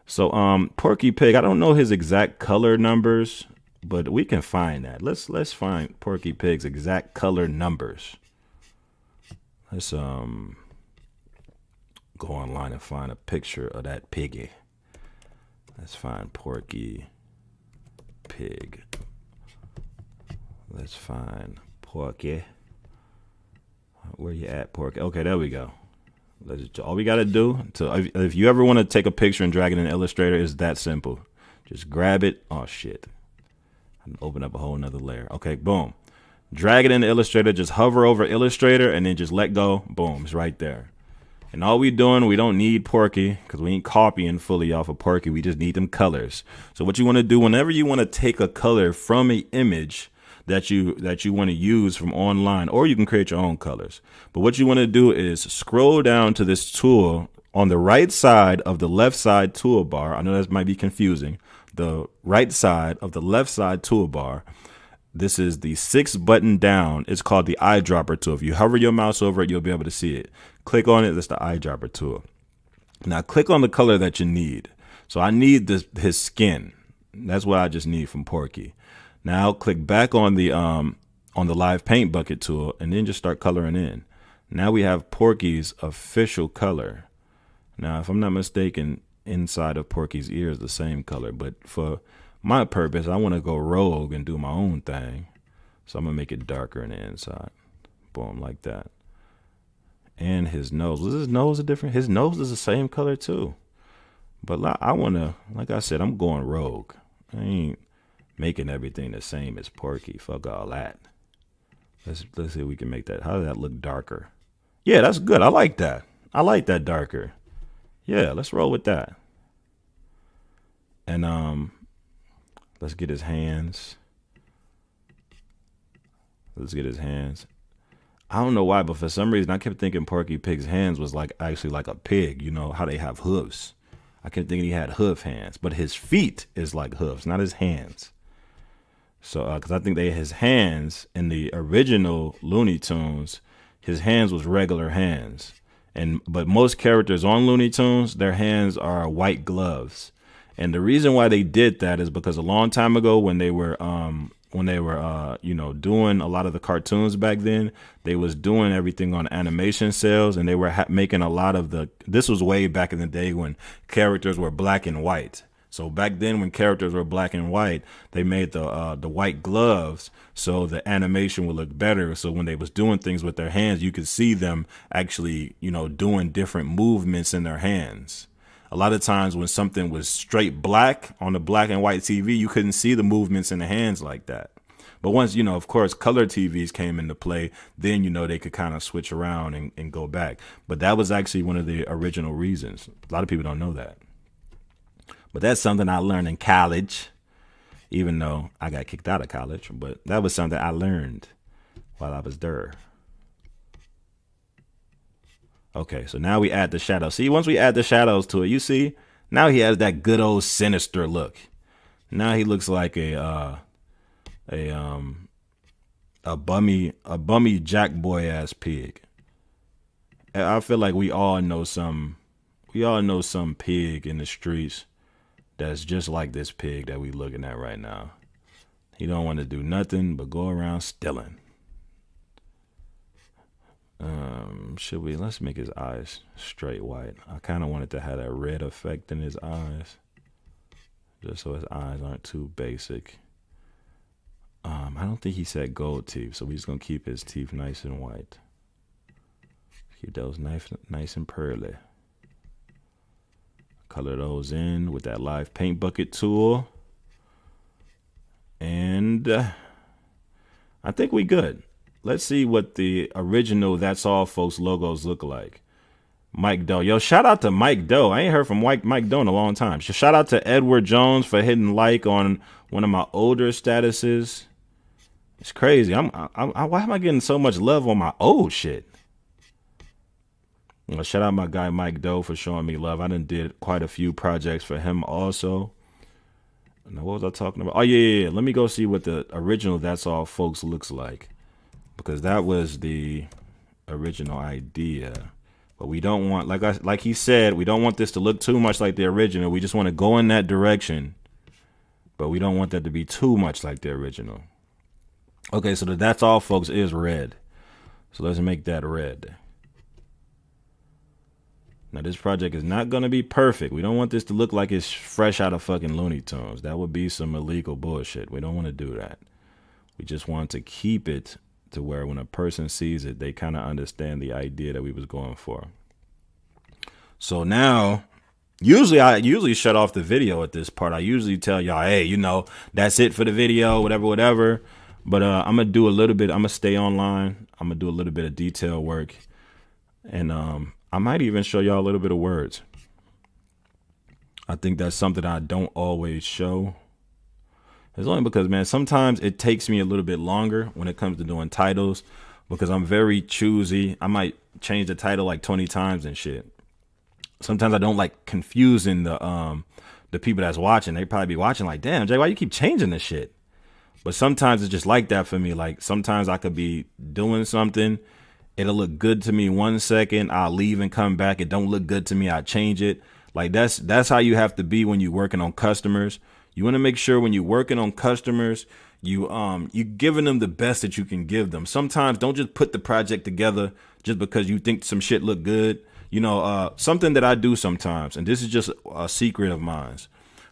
So Porky Pig, I don't know his exact color numbers, but we can find that. Let's find Porky Pig's exact color numbers. Let's go online and find a picture of that piggy. Let's find Porky Pig. Let's find Porky. Where you at, Porky? Okay, there we go. All we got to do, if you ever want to take a picture and drag it in Illustrator, is that simple. Just grab it. Oh, shit. I'm open up a whole nother layer. Okay, boom. Drag it into Illustrator. Just hover over Illustrator and then just let go. Boom, it's right there. And all we doing, we don't need Porky because we ain't copying fully off of Porky. We just need them colors. So what you want to do whenever you want to take a color from an image that you want to use from online, or you can create your own colors. But what you want to do is scroll down to this tool on the right side of the left side toolbar. I know that might be confusing. The right side of the left side toolbar. This is the 6th button down. It's called the eyedropper tool. If you hover your mouse over it, you'll be able to see it. Click on it. That's the eyedropper tool. Now click on the color that you need. So I need his skin. That's what I just need from Porky. Now click back on the live paint bucket tool and then just start coloring in. Now we have Porky's official color. Now, if I'm not mistaken, inside of Porky's ear is the same color, but for my purpose, I want to go rogue and do my own thing. So I'm going to make it darker on the inside. Boom, like that. And his nose. Was his nose a different? His nose is the same color too. But I want to, like I said, I'm going rogue. I ain't making everything the same as Porky. Fuck all that. Let's see if we can make that. How does that look darker? Yeah, that's good. I like that. I like that darker. Yeah, let's roll with that. And let's get his hands. Let's get his hands. I don't know why, but for some reason I kept thinking Porky Pig's hands was like actually like a pig. You know how they have hooves. I kept thinking he had hoof hands, but his feet is like hoofs, not his hands. So, because I think his hands in the original Looney Tunes, his hands was regular hands, but most characters on Looney Tunes, their hands are white gloves, and the reason why they did that is because a long time ago when they were doing a lot of the cartoons back then, they was doing everything on animation cells, and they were making a lot of this was way back in the day when characters were black and white. So back then, when characters were black and white, they made the white gloves so the animation would look better. So when they was doing things with their hands, you could see them actually, doing different movements in their hands. A lot of times when something was straight black on the black and white TV, you couldn't see the movements in the hands like that. But once, of course, color TVs came into play, then, they could kind of switch around and go back. But that was actually one of the original reasons. A lot of people don't know that. But that's something I learned in college, even though I got kicked out of college. But that was something I learned while I was there. Okay, so now we add the shadows. See, once we add the shadows to it, you see, now he has that good old sinister look. Now he looks like a bummy jack boy ass pig. I feel like we all know some pig in the streets that's just like this pig that we looking at right now. He don't want to do nothing but go around stealing. Let's make his eyes straight white. I kind of wanted to have that red effect in his eyes, just so his eyes aren't too basic. I don't think he said gold teeth, so we're just gonna keep his teeth nice and white. Keep those nice and pearly. Color those in with that live paint bucket tool. And I think we good. Let's see what the original That's All Folks logos look like. Mike Doe. Yo, shout out to Mike Doe. I ain't heard from Mike Doe in a long time. Shout out to Edward Jones for hitting like on one of my older statuses. It's crazy. Why am I getting so much love on my old shit? Shout out my guy Mike Doe for showing me love. I done did quite a few projects for him also. Now, what was I talking about? Oh, yeah. Let me go see what the original That's All Folks looks like, because that was the original idea. But we don't want, like he said, we don't want this to look too much like the original. We just want to go in that direction, but we don't want that to be too much like the original. Okay, so the That's All Folks is red. So let's make that red. Now, this project is not going to be perfect. We don't want this to look like it's fresh out of fucking Looney Tunes. That would be some illegal bullshit. We don't want to do that. We just want to keep it to where when a person sees it, they kind of understand the idea that we was going for. So now, I usually shut off the video at this part. I usually tell y'all, hey, that's it for the video, whatever. But I'm going to do a little bit. I'm going to stay online. I'm going to do a little bit of detail work. And I might even show y'all a little bit of words. I think that's something I don't always show. It's only because, man, sometimes it takes me a little bit longer when it comes to doing titles because I'm very choosy. I might change the title like 20 times and shit. Sometimes I don't like confusing the people that's watching. They probably be watching like, damn, Jay, why you keep changing this shit? But sometimes it's just like that for me. Like sometimes I could be doing something. It'll look good to me 1 second. I'll leave and come back. It don't look good to me. I change it. Like that's how you have to be when you're working on customers. You want to make sure when you're working on customers, you giving them the best that you can give them. Sometimes don't just put the project together just because you think some shit look good. Something that I do sometimes, and this is just a secret of mine.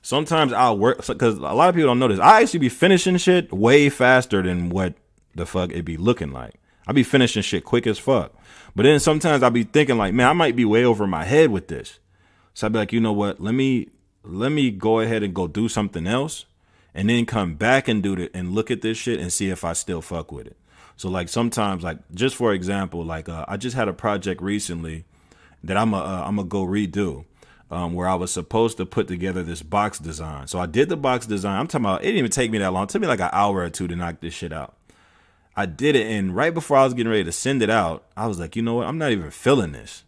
Sometimes I'll work because a lot of people don't know this. I actually be finishing shit way faster than what the fuck it be looking like. I be finishing shit quick as fuck. But then sometimes I be thinking like, man, I might be way over my head with this. So I'd be like, you know what? Let me go ahead and go do something else and then come back and do it and look at this shit and see if I still fuck with it. So like sometimes, like just for example, like I just had a project recently that I'm a go redo where I was supposed to put together this box design. So I did the box design. I'm talking about, it didn't even take me that long. It took me like an hour or two to knock this shit out. I did it, and right before I was getting ready to send it out, I was like, you know what? I'm not even feeling this.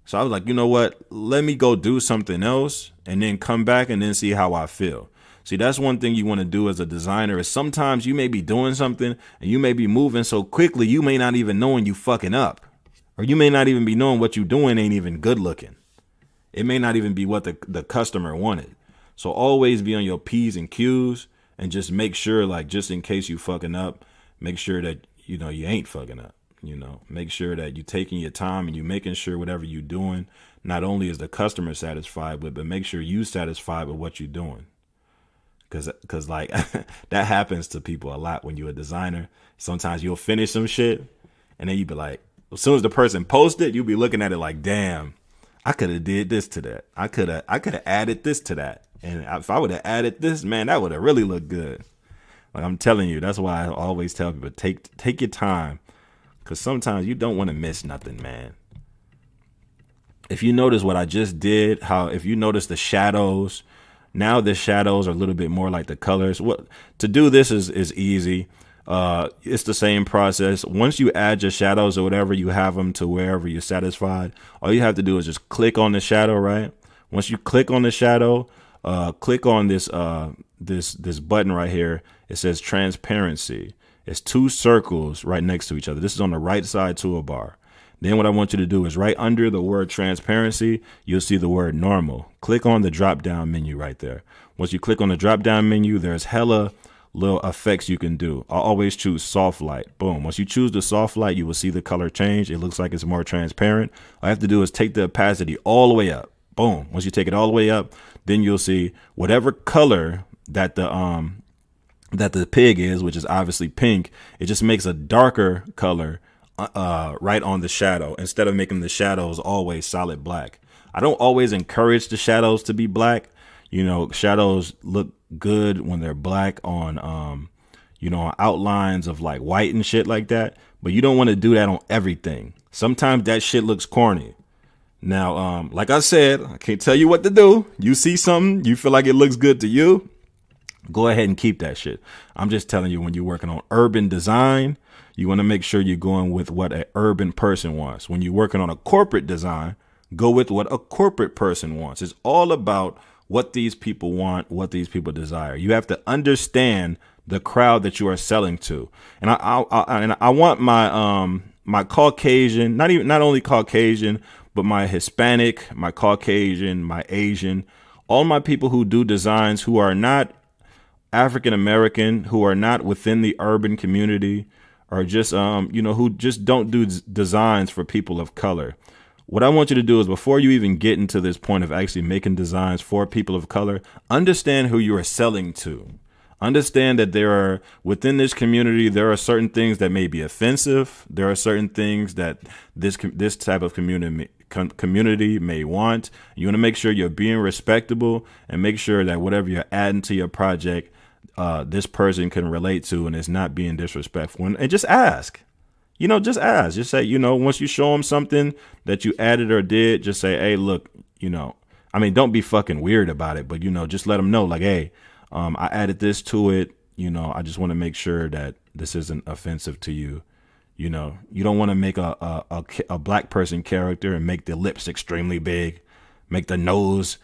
So I was like, you know what? Let me go do something else and then come back and then see how I feel. See, that's one thing you want to do as a designer is sometimes you may be doing something and you may be moving so quickly you may not even knowing you fucking up. Or you may not even be knowing what you're doing ain't even good looking. It may not even be what the customer wanted. So always be on your P's and Q's and just make sure, like, just in case you fucking up, make sure that, you ain't fucking up. You know, make sure that you're taking your time and you're making sure whatever you're doing, not only is the customer satisfied with, but make sure you satisfied with what you're doing. Cause like that happens to people a lot when you're a designer. Sometimes you'll finish some shit and then you be like, as soon as the person posts it, you'll be looking at it like, damn, I could have did this to that. I could have added this to that. And if I would have added this, man, that would have really looked good. Like I'm telling you, that's why I always tell people, take your time. Cause sometimes you don't want to miss nothing, man. If you notice what I just did, if you notice the shadows, now the shadows are a little bit more like the colors. What to do this is easy. It's the same process. Once you add your shadows or whatever, you have them to wherever you're satisfied. All you have to do is just click on the shadow, right? Once you click on the shadow, click on this this button right here. It says transparency. It's two circles right next to each other. This is on the right side toolbar. Then what I want you to do is right under the word transparency, you'll see the word normal. Click on the drop down menu right there. Once you click on the drop down menu, there's hella little effects you can do. I always choose soft light. Boom. Once you choose the soft light, you will see the color change. It looks like it's more transparent. All I have to do is take the opacity all the way up. Boom. Once you take it all the way up, then you'll see whatever color that the pig is, which is obviously pink. It just makes a darker color right on the shadow instead of making the shadows always solid black. I don't always encourage the shadows to be black. You know, shadows look good when they're black on, on outlines of like white and shit like that. But you don't want to do that on everything. Sometimes that shit looks corny. Now, like I said, I can't tell you what to do. You see something, you feel like it looks good to you, go ahead and keep that shit. I'm just telling you, when you're working on urban design, you want to make sure you're going with what an urban person wants. When you're working on a corporate design, go with what a corporate person wants. It's all about what these people want, what these people desire. You have to understand the crowd that you are selling to. And I want my Caucasian, not only Caucasian, but my Hispanic, my Caucasian, my Asian, all my people who do designs who are not African American, who are not within the urban community, or just who just don't do designs for people of color. What I want you to do is, before you even get into this point of actually making designs for people of color, understand who you are selling to. Understand that within this community, there are certain things that may be offensive. There are certain things that this type of community may want. You want to make sure you're being respectable and make sure that whatever you're adding to your project, this person can relate to and is not being disrespectful. And just ask. Just ask. Just say, once you show them something that you added or did, just say, hey, look, don't be fucking weird about it, but, just let them know, like, hey, I added this to it. I just want to make sure that this isn't offensive to you. You don't want to make a black person character and make the lips extremely big, make the nose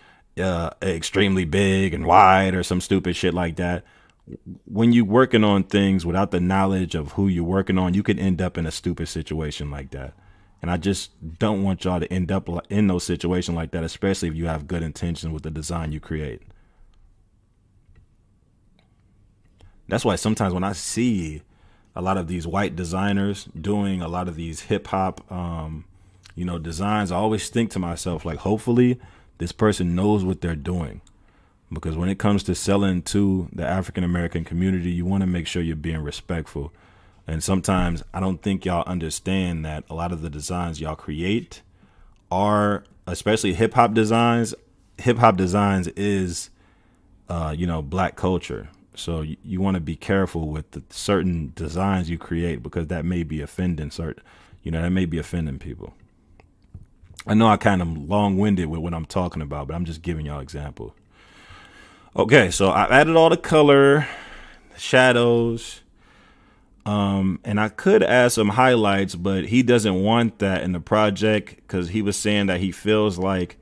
extremely big and wide or some stupid shit like that. When you're working on things without the knowledge of who you're working on, you could end up in a stupid situation like that. And I just don't want y'all to end up in those situations like that, especially if you have good intentions with the design you create. That's why sometimes when I see a lot of these white designers doing a lot of these hip hop, designs, I always think to myself, like, hopefully this person knows what they're doing. Because when it comes to selling to the African American community, you want to make sure you're being respectful. And sometimes I don't think y'all understand that a lot of the designs y'all create are, especially hip hop designs. Hip hop designs is, black culture. So you want to be careful with the certain designs you create, because that may be offending that may be offending people. I know I kind of long-winded with what I'm talking about, but I'm just giving y'all examples. Okay, so I added all the color, shadows, and I could add some highlights, but he doesn't want that in the project because he was saying that he feels like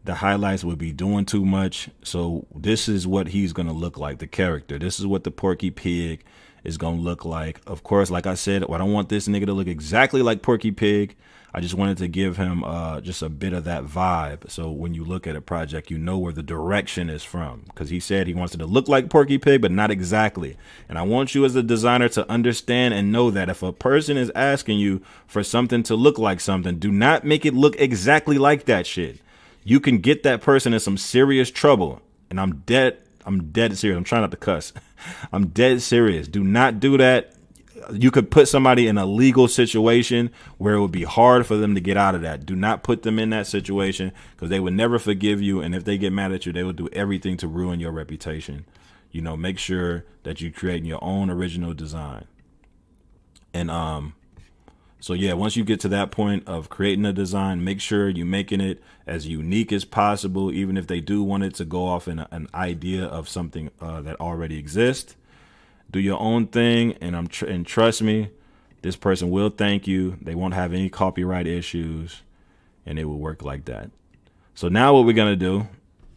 the highlights would be doing too much. So this is what he's going to look like, the character. This is what the Porky Pig is going to look like. Of course, like I said, I don't want this nigga to look exactly like Porky Pig. I just wanted to give him just a bit of that vibe. So when you look at a project, you know where the direction is from. Because he said he wants it to look like Porky Pig, but not exactly. And I want you as a designer to understand and know that if a person is asking you for something to look like something, do not make it look exactly like that shit. You can get that person in some serious trouble. And I'm dead serious. I'm trying not to cuss. I'm dead serious. Do not do that. You could put somebody in a legal situation where it would be hard for them to get out of that. Do not put them in that situation because they would never forgive you. And if they get mad at you, they will do everything to ruin your reputation. You know, make sure that you create your own original design. And so yeah, once you get to that point of creating a design, make sure you're making it as unique as possible, even if they do want it to go off in an idea of something that already exists. Do your own thing, and trust me, this person will thank you. They won't have any copyright issues, and it will work like that. So now what we're going to do,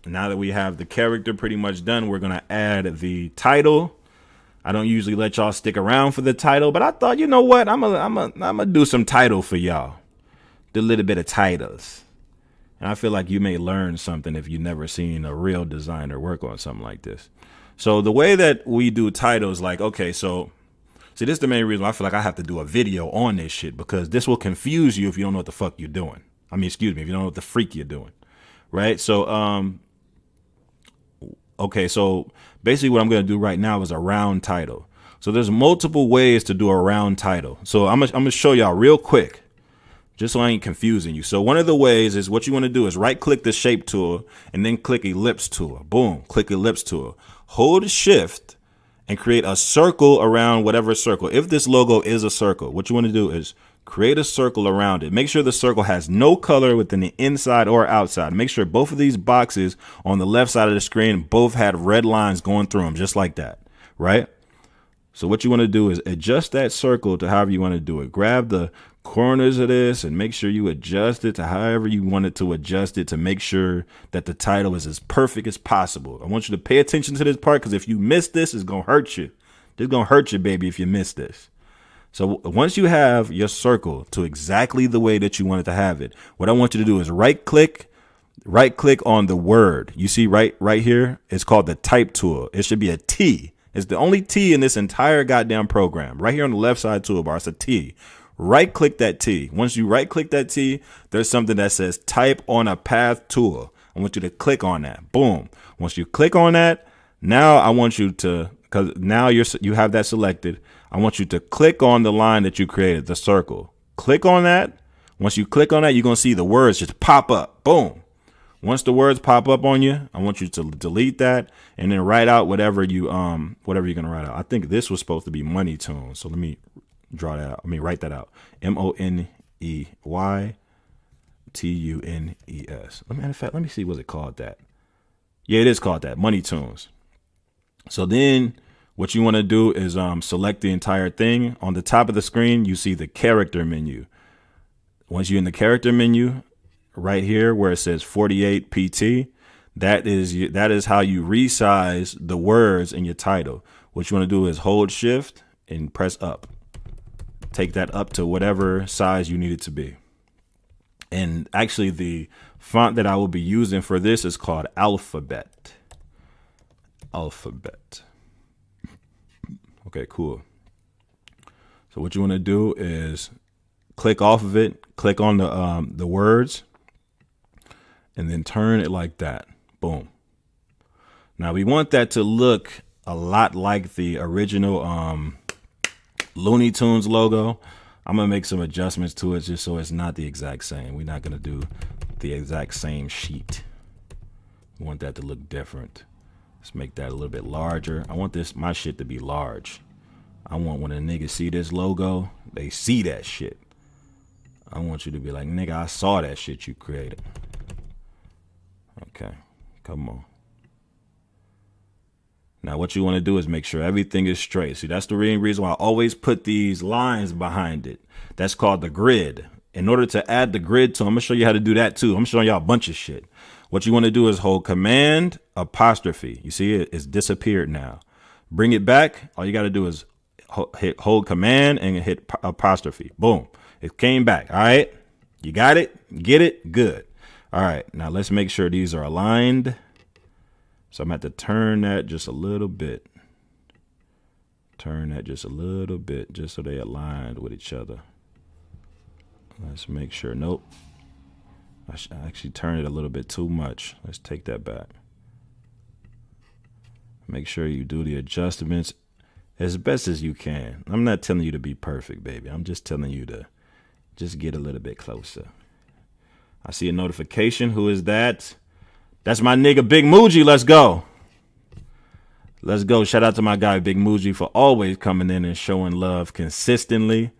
now that we have the character pretty much done, we're going to add the title. I don't usually let y'all stick around for the title, but I thought, you know what? I'm gonna do some title for y'all. Do a little bit of titles. And I feel like you may learn something if you've never seen a real designer work on something like this. So the way that we do titles, like, okay, so see, this is the main reason why I feel like I have to do a video on this shit, because this will confuse you if you don't know what the fuck you're doing. I mean, excuse me, if you don't know what the freak you're doing. Right? So, okay, so basically what I'm going to do right now is a round title. So there's multiple ways to do a round title. So I'm going to show y'all real quick, just so I ain't confusing you. So one of the ways is what you want to do is right click the shape tool and then click ellipse tool. Boom, click ellipse tool. Hold shift and create a circle around whatever circle. If this logo is a circle, what you want to do is create a circle around it. Make sure the circle has no color within the inside or outside. Make sure both of these boxes on the left side of the screen both had red lines going through them, just like that, right? So what you want to do is adjust that circle to however you want to do it. Grab the corners of this and make sure you adjust it to however you want it to adjust it to make sure that the title is as perfect as possible. I want you to pay attention to this part, because if you miss this, it's going to hurt you. It's going to hurt you, baby, if you miss this. So once you have your circle to exactly the way that you want it to have it, what I want you to do is right click on the word. You see right here, it's called the type tool. It should be a T. It's the only T in this entire goddamn program. Right here on the left side toolbar, it's a T. Right click that T. Once you right click that T, there's something that says type on a path tool. I want you to click on that. Boom. Once you click on that, now I want you to, because now you have that selected, I want you to click on the line that you created, the circle. Click on that. Once you click on that, you're going to see the words just pop up. Boom. Once the words pop up on you, I want you to delete that and then write out whatever you're going to write out. I think this was supposed to be money tunes. So let me draw that out. Write that out. MONEYTUNES. Let me see. Was it called that? Yeah, it is called that. Money tunes. So then what you want to do is select the entire thing. On the top of the screen, you see the character menu. Once you're in the character menu, right here where it says 48 PT, that is how you resize the words in your title. What you want to do is hold shift and press up. Take that up to whatever size you need it to be. And actually the font that I will be using for this is called Alphabet. Okay, cool. So what you want to do is click off of it, click on the words, and then turn it like that. Boom. Now we want that to look a lot like the original Looney Tunes logo. I'm going to make some adjustments to it just so it's not the exact same. We're not going to do the exact same sheet. We want that to look different. Let's make that a little bit larger. I want my shit to be large. I want when a nigga see this logo, they see that shit. I want you to be like, nigga, I saw that shit you created. Okay, come on. Now, what you want to do is make sure everything is straight. See, that's the main reason why I always put these lines behind it. That's called the grid. In order to add the grid to, I'm going to show you how to do that too. I'm showing y'all a bunch of shit. What you want to do is hold Command apostrophe. You see it's disappeared now. Bring it back. All you got to do is hold Command and hit apostrophe. Boom. It came back. All right. You got it? Get it? Good. All right. Now let's make sure these are aligned. So I'm going to have to turn that just a little bit. Turn that just a little bit, just so they aligned with each other. Let's make sure. Nope. I actually turned it a little bit too much. Let's take that back. Make sure you do the adjustments as best as you can. I'm not telling you to be perfect, baby. I'm just telling you to just get a little bit closer. I see a notification. Who is that? That's my nigga, Big Muji. Let's go. Let's go. Shout out to my guy, Big Muji, for always coming in and showing love consistently.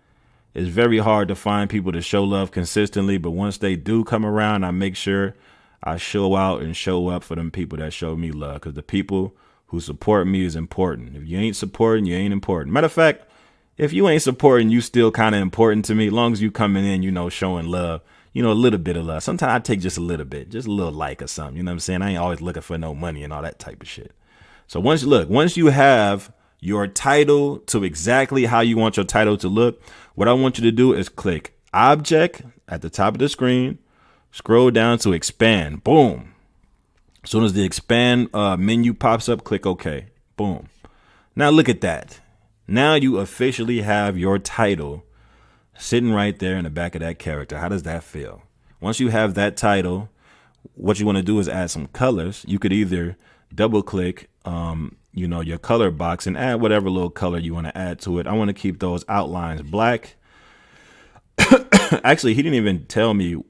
It's very hard to find people to show love consistently, but once they do come around, I make sure I show out and show up for them people that show me love, because the people who support me is important. If you ain't supporting, you ain't important. Matter of fact, if you ain't supporting, you still kind of important to me. As long as you coming in, showing love, a little bit of love. Sometimes I take just a little bit, just a little like or something. You know what I'm saying? I ain't always looking for no money and all that type of shit. So once you have your title to exactly how you want your title to look, what I want you to do is click Object at the top of the screen, scroll down to Expand. Boom. As soon as the Expand menu pops up, click OK. Boom. Now look at that. Now you officially have your title sitting right there in the back of that character. How does that feel? Once you have that title, what you want to do is add some colors. You could either double click your color box and add whatever little color you want to add to it. I want to keep those outlines black. Actually, he didn't even tell me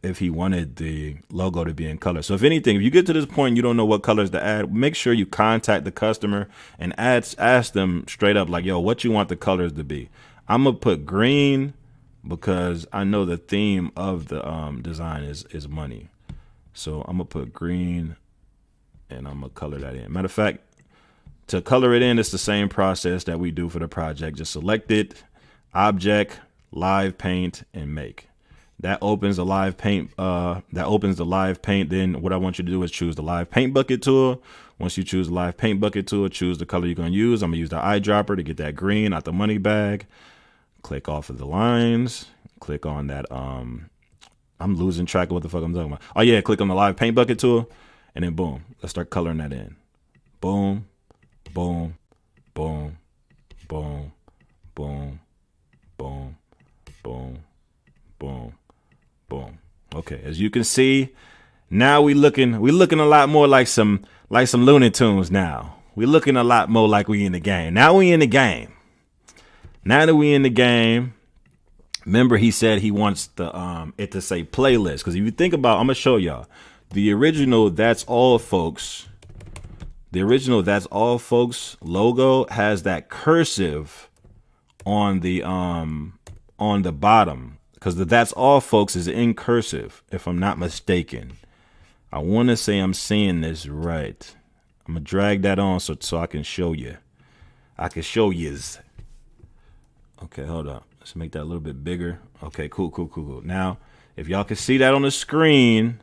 if he wanted the logo to be in color. So if anything, if you get to this point and you don't know what colors to add, make sure you contact the customer and ask them straight up, like, yo, what you want the colors to be. I'm going to put green because I know the theme of the design is money. So I'm going to put green and I'm going to color that in. Matter of fact, to color it in, it's the same process that we do for the project. Just select it, Object, Live Paint, and Make. That opens the live paint. Then what I want you to do is choose the live paint bucket tool. Once you choose the live paint bucket tool, choose the color you're going to use. I'm going to use the eyedropper to get that green out the money bag. Click off of the lines. Click on that. I'm losing track of what the fuck I'm talking about. Oh yeah, click on the live paint bucket tool, and then boom, let's start coloring that in. Boom, boom, boom, boom, boom, boom, boom, boom, boom. Okay, as you can see, now we looking a lot more like some Looney Tunes now. We looking a lot more like we in the game. Now we in the game. Now that we in the game, remember he said he wants the it to say playlist, because if you think about, I'm gonna show y'all the original That's All Folks. The original That's All Folks logo has that cursive on the bottom, because the That's All Folks is in cursive, if I'm not mistaken. I want to say I'm seeing this right. I'm gonna drag that on so I can show you. I can show yous. Okay, hold up. Let's make that a little bit bigger. Okay, cool. Now, if y'all can see that on the screen,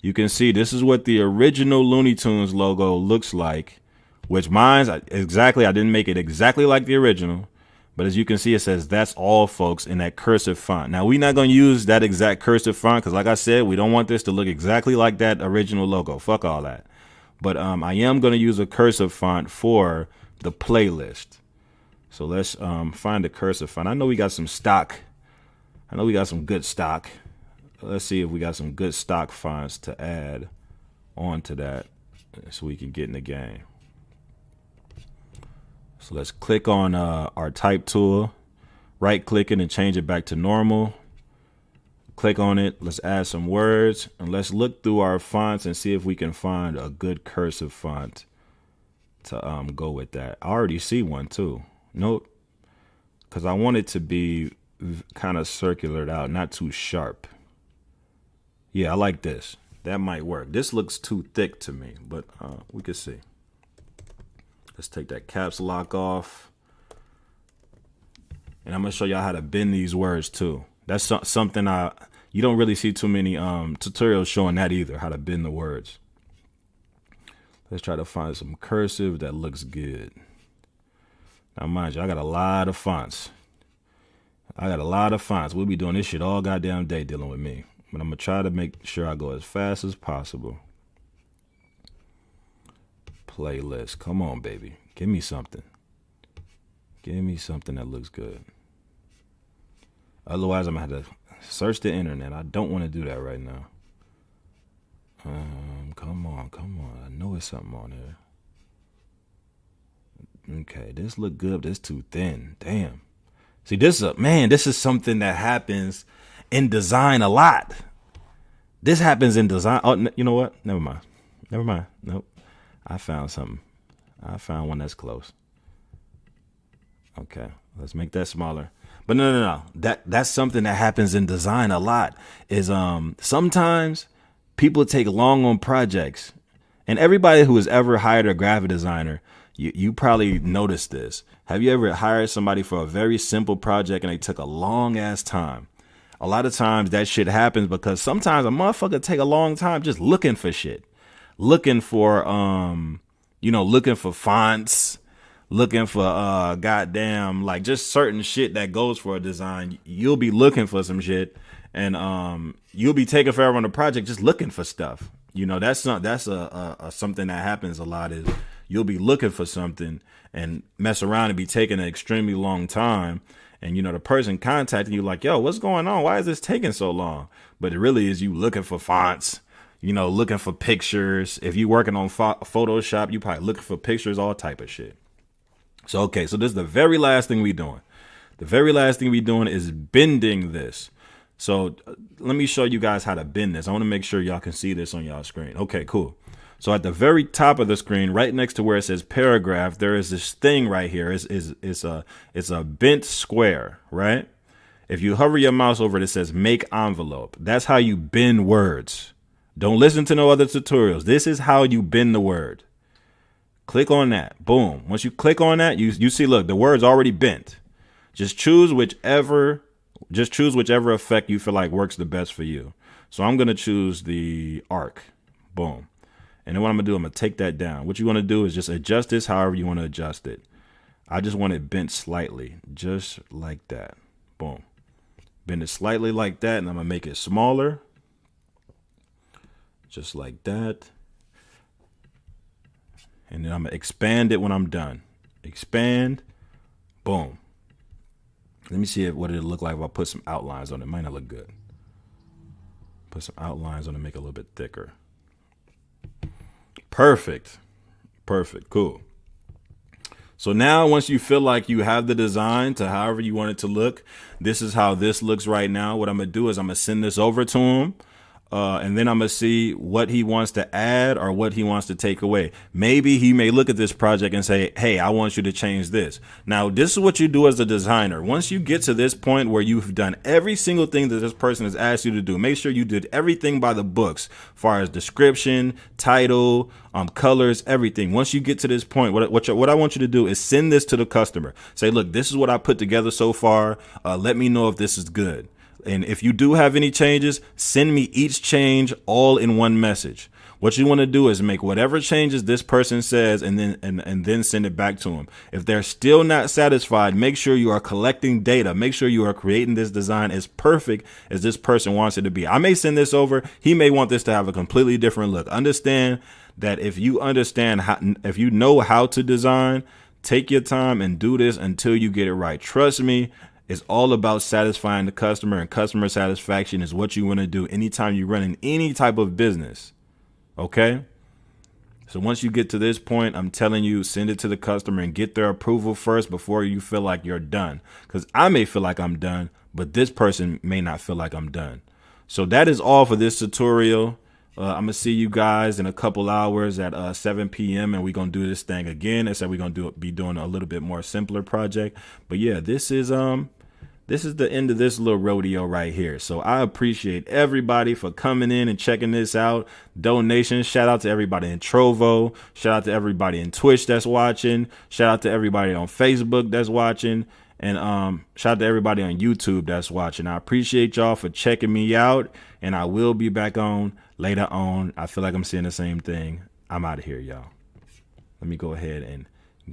you can see this is what the original Looney Tunes logo looks like, which mine's exactly, I didn't make it exactly like the original, but as you can see, it says That's All Folks in that cursive font. Now, we're not going to use that exact cursive font because, like I said, we don't want this to look exactly like that original logo. Fuck all that. But I am going to use a cursive font for the playlist. So let's find the cursive font. I know we got some stock. I know we got some good stock. Let's see if we got some good stock fonts to add onto that so we can get in the game. So let's click on our type tool, right click it and change it back to normal. Click on it. Let's add some words and let's look through our fonts and see if we can find a good cursive font to go with that. I already see one too. Nope, because I want it to be kind of circulared out, not too sharp. Yeah, I like this. That might work. This looks too thick to me, but we can see. Let's take that caps lock off. And I'm going to show y'all how to bend these words too. That's something you don't really see too many tutorials showing that either, how to bend the words. Let's try to find some cursive that looks good. Now, mind you, I got a lot of fonts. I got a lot of fonts. We'll be doing this shit all goddamn day dealing with me. But I'm going to try to make sure I go as fast as possible. Playlist. Come on, baby. Give me something. Give me something that looks good. Otherwise, I'm going to have to search the internet. I don't want to do that right now. Come on. I know it's something on there. Okay, this look good. This too thin. Damn. See, this is something that happens in design a lot. This happens in design. Oh, you know what? Never mind. Nope. I found something. I found one that's close. Okay, let's make that smaller. But no. That's something that happens in design a lot. Is sometimes people take long on projects, and everybody who has ever hired a graphic designer, you probably noticed this. Have you ever hired somebody for a very simple project and they took a long ass time? A lot of times that shit happens because sometimes a motherfucker take a long time just looking for shit, looking for looking for fonts, looking for goddamn like just certain shit that goes for a design. You'll be looking for some shit, and you'll be taking forever on the project just looking for stuff. That's something that happens a lot. Is you'll be looking for something and mess around and be taking an extremely long time. And, the person contacting you like, yo, what's going on? Why is this taking so long? But it really is you looking for fonts, looking for pictures. If you're working on Photoshop, you probably looking for pictures, all type of shit. So this is the very last thing we doing. The very last thing we doing is bending this. So let me show you guys how to bend this. I want to make sure y'all can see this on y'all screen. Okay, cool. So at the very top of the screen, right next to where it says paragraph, there is this thing right here. It's a bent square, right? If you hover your mouse over it, it says make envelope. That's how you bend words. Don't listen to no other tutorials. This is how you bend the word. Click on that. Boom. Once you click on that, you see, look, the word's already bent. Just choose whichever effect you feel like works the best for you. So I'm going to choose the arc. Boom. And then what I'm going to do, I'm going to take that down. What you want to do is just adjust this however you want to adjust it. I just want it bent slightly, just like that. Boom. Bend it slightly like that, and I'm going to make it smaller. Just like that. And then I'm going to expand it when I'm done. Expand. Boom. Let me see what it'll look like if I put some outlines on it. It might not look good. Put some outlines on it, make it a little bit thicker. Perfect. Cool. So now once you feel like you have the design to however you want it to look, this is how this looks right now. What I'm going to do is I'm going to send this over to him. And then I'm going to see what he wants to add or what he wants to take away. Maybe he may look at this project and say, hey, I want you to change this. Now, this is what you do as a designer. Once you get to this point where you've done every single thing that this person has asked you to do, make sure you did everything by the books, as far as description, title, colors, everything. Once you get to this point, what I want you to do is send this to the customer. Say, look, this is what I put together so far. Let me know if this is good. And if you do have any changes, send me each change all in one message. What you want to do is make whatever changes this person says and then send it back to them. If they're still not satisfied, make sure you are collecting data. Make sure you are creating this design as perfect as this person wants it to be. I may send this over. He may want this to have a completely different look. Understand that if you know how to design, take your time and do this until you get it right. Trust me. It's all about satisfying the customer, and customer satisfaction is what you want to do anytime you run in any type of business. Okay? So once you get to this point, I'm telling you, send it to the customer and get their approval first before you feel like you're done. Because I may feel like I'm done, but this person may not feel like I'm done. So that is all for this tutorial. I'm going to see you guys in a couple hours at 7 p.m. and we're going to do this thing again. Except we're going to be doing a little bit more simpler project. But yeah, this is the end of this little rodeo right here. So I appreciate everybody for coming in and checking this out. Donations. Shout out to everybody in Trovo. Shout out to everybody in Twitch that's watching. Shout out to everybody on Facebook that's watching. And shout out to everybody on YouTube that's watching. I appreciate y'all for checking me out. And I will be back on later on. I feel like I'm saying the same thing. I'm out of here, y'all. Let me go ahead and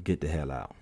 get the hell out.